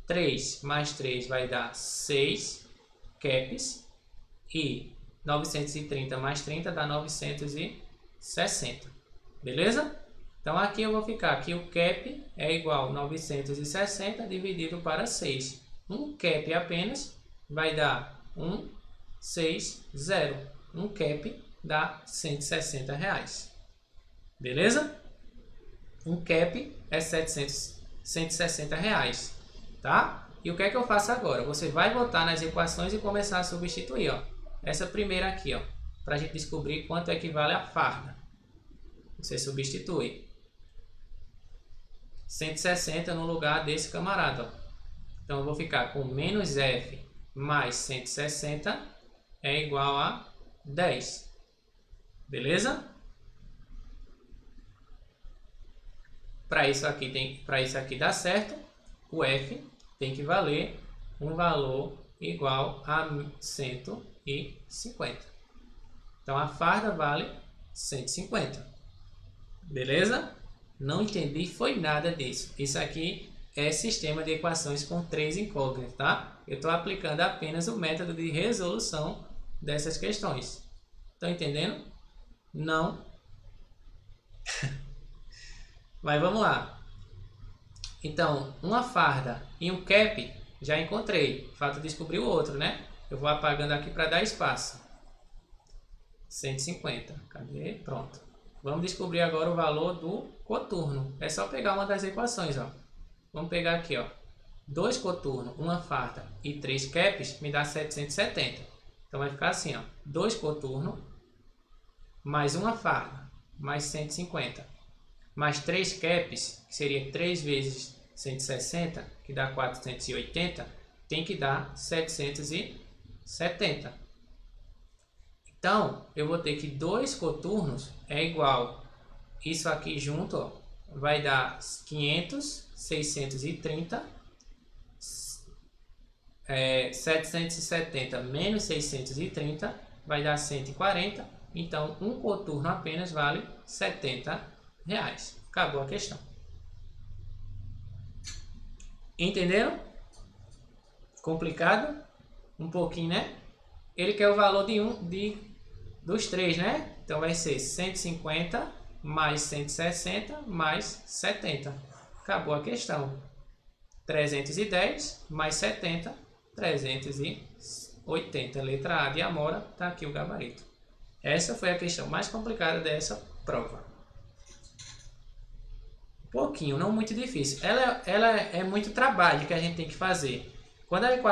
3 mais 3 vai dar 6 caps. E 930 mais 30 dá 960. Beleza? Então aqui eu vou ficar que o cap é igual a 960 dividido para 6. Um cap apenas vai dar 160. Um cap dá R$ 160. Beleza? Um cap é 160 reais. Tá? E o que é que eu faço agora? Você vai voltar nas equações e começar a substituir. Ó. Essa primeira aqui, para a gente descobrir quanto equivale a farda. Você substitui 160 no lugar desse camarada. Ó. Então, eu vou ficar com menos F mais 160 é igual a 10. Beleza? Para isso aqui dar certo, o f tem que valer um valor igual a 150. Então a farda vale 150. Beleza? Não entendi foi nada disso. Isso aqui é sistema de equações com 3 incógnitas, tá? Eu estou aplicando apenas o método de resolução dessas questões. Estão entendendo? Não. Mas vamos lá. Então, uma farda e um cap já encontrei. Falta descobrir o outro, né? Eu vou apagando aqui para dar espaço. 150. Cadê? Pronto. Vamos descobrir agora o valor do coturno. É só pegar uma das equações, ó. Vamos pegar aqui, ó. 2 coturnos, uma farda e 3 caps me dá 770. Então vai ficar assim, ó. 2 coturnos mais uma farda mais 150. Mais 3 caps, que seria 3 vezes 160, que dá 480, tem que dar 770. Então, eu vou ter que 2 coturnos é igual, isso aqui junto, ó, vai dar 500, 630, 770 menos 630 vai dar 140. Então, um coturno apenas vale 70 reais. Acabou a questão. Entenderam? Complicado? Um pouquinho, né? Ele quer o valor dos 3, né? Então vai ser 150 mais 160 mais 70. Acabou a questão. 310 mais 70, 380. Letra A de Amora, tá aqui o gabarito. Essa foi a questão mais complicada dessa prova. Pouquinho, não muito difícil. Ela é muito trabalho que a gente tem que fazer. Quando a gente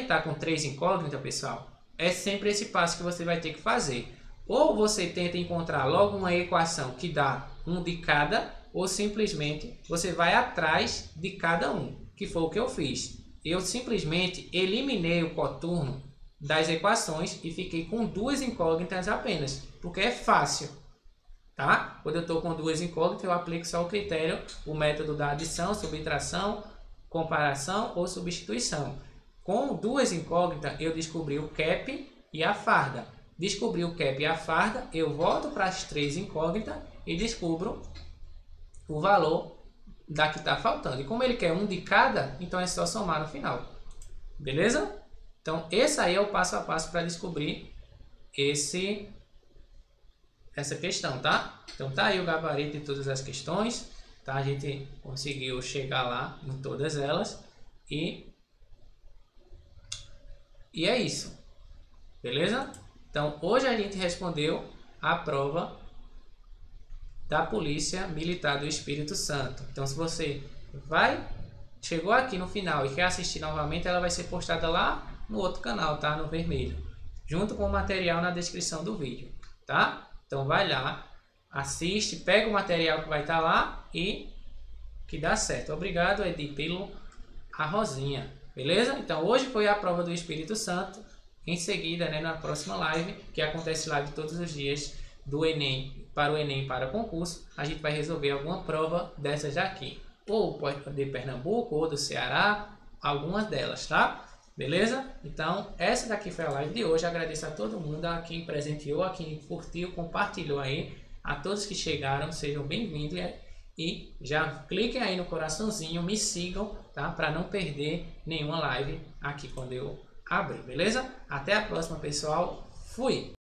está com 3 incógnitas, pessoal, é sempre esse passo que você vai ter que fazer. Ou você tenta encontrar logo uma equação que dá um de cada, ou simplesmente você vai atrás de cada um, que foi o que eu fiz. Eu simplesmente eliminei o coturno das equações e fiquei com 2 incógnitas apenas, porque é fácil. Tá? Quando eu estou com 2 incógnitas, eu aplico só o critério, o método da adição, subtração, comparação ou substituição. Com 2 incógnitas, eu descobri o cap e a farda. Descobri o cap e a farda, eu volto para as 3 incógnitas e descubro o valor da que está faltando. E como ele quer um de cada, então é só somar no final. Beleza? Então, esse aí é o passo a passo para descobrir essa questão, tá? Então tá aí o gabarito de todas as questões, tá? A gente conseguiu chegar lá em todas elas e é isso, beleza? Então hoje a gente respondeu a prova da Polícia Militar do Espírito Santo. Então se você chegou aqui no final e quer assistir novamente, ela vai ser postada lá no outro canal, tá? No vermelho, junto com o material na descrição do vídeo, tá? Então vai lá, assiste, pega o material que vai estar lá e que dá certo. Obrigado, Edi, pelo a Rosinha. Beleza? Então hoje foi a prova do Espírito Santo. Em seguida, né, na próxima live, que acontece live todos os dias do Enem, para o Enem para concurso, a gente vai resolver alguma prova dessas daqui. Ou de Pernambuco, ou do Ceará, algumas delas, tá? Beleza? Então, essa daqui foi a live de hoje. Agradeço a todo mundo, a quem presenteou, a quem curtiu, compartilhou aí. A todos que chegaram, sejam bem-vindos. E já cliquem aí no coraçãozinho, me sigam, tá? Para não perder nenhuma live aqui quando eu abrir, beleza? Até a próxima, pessoal. Fui!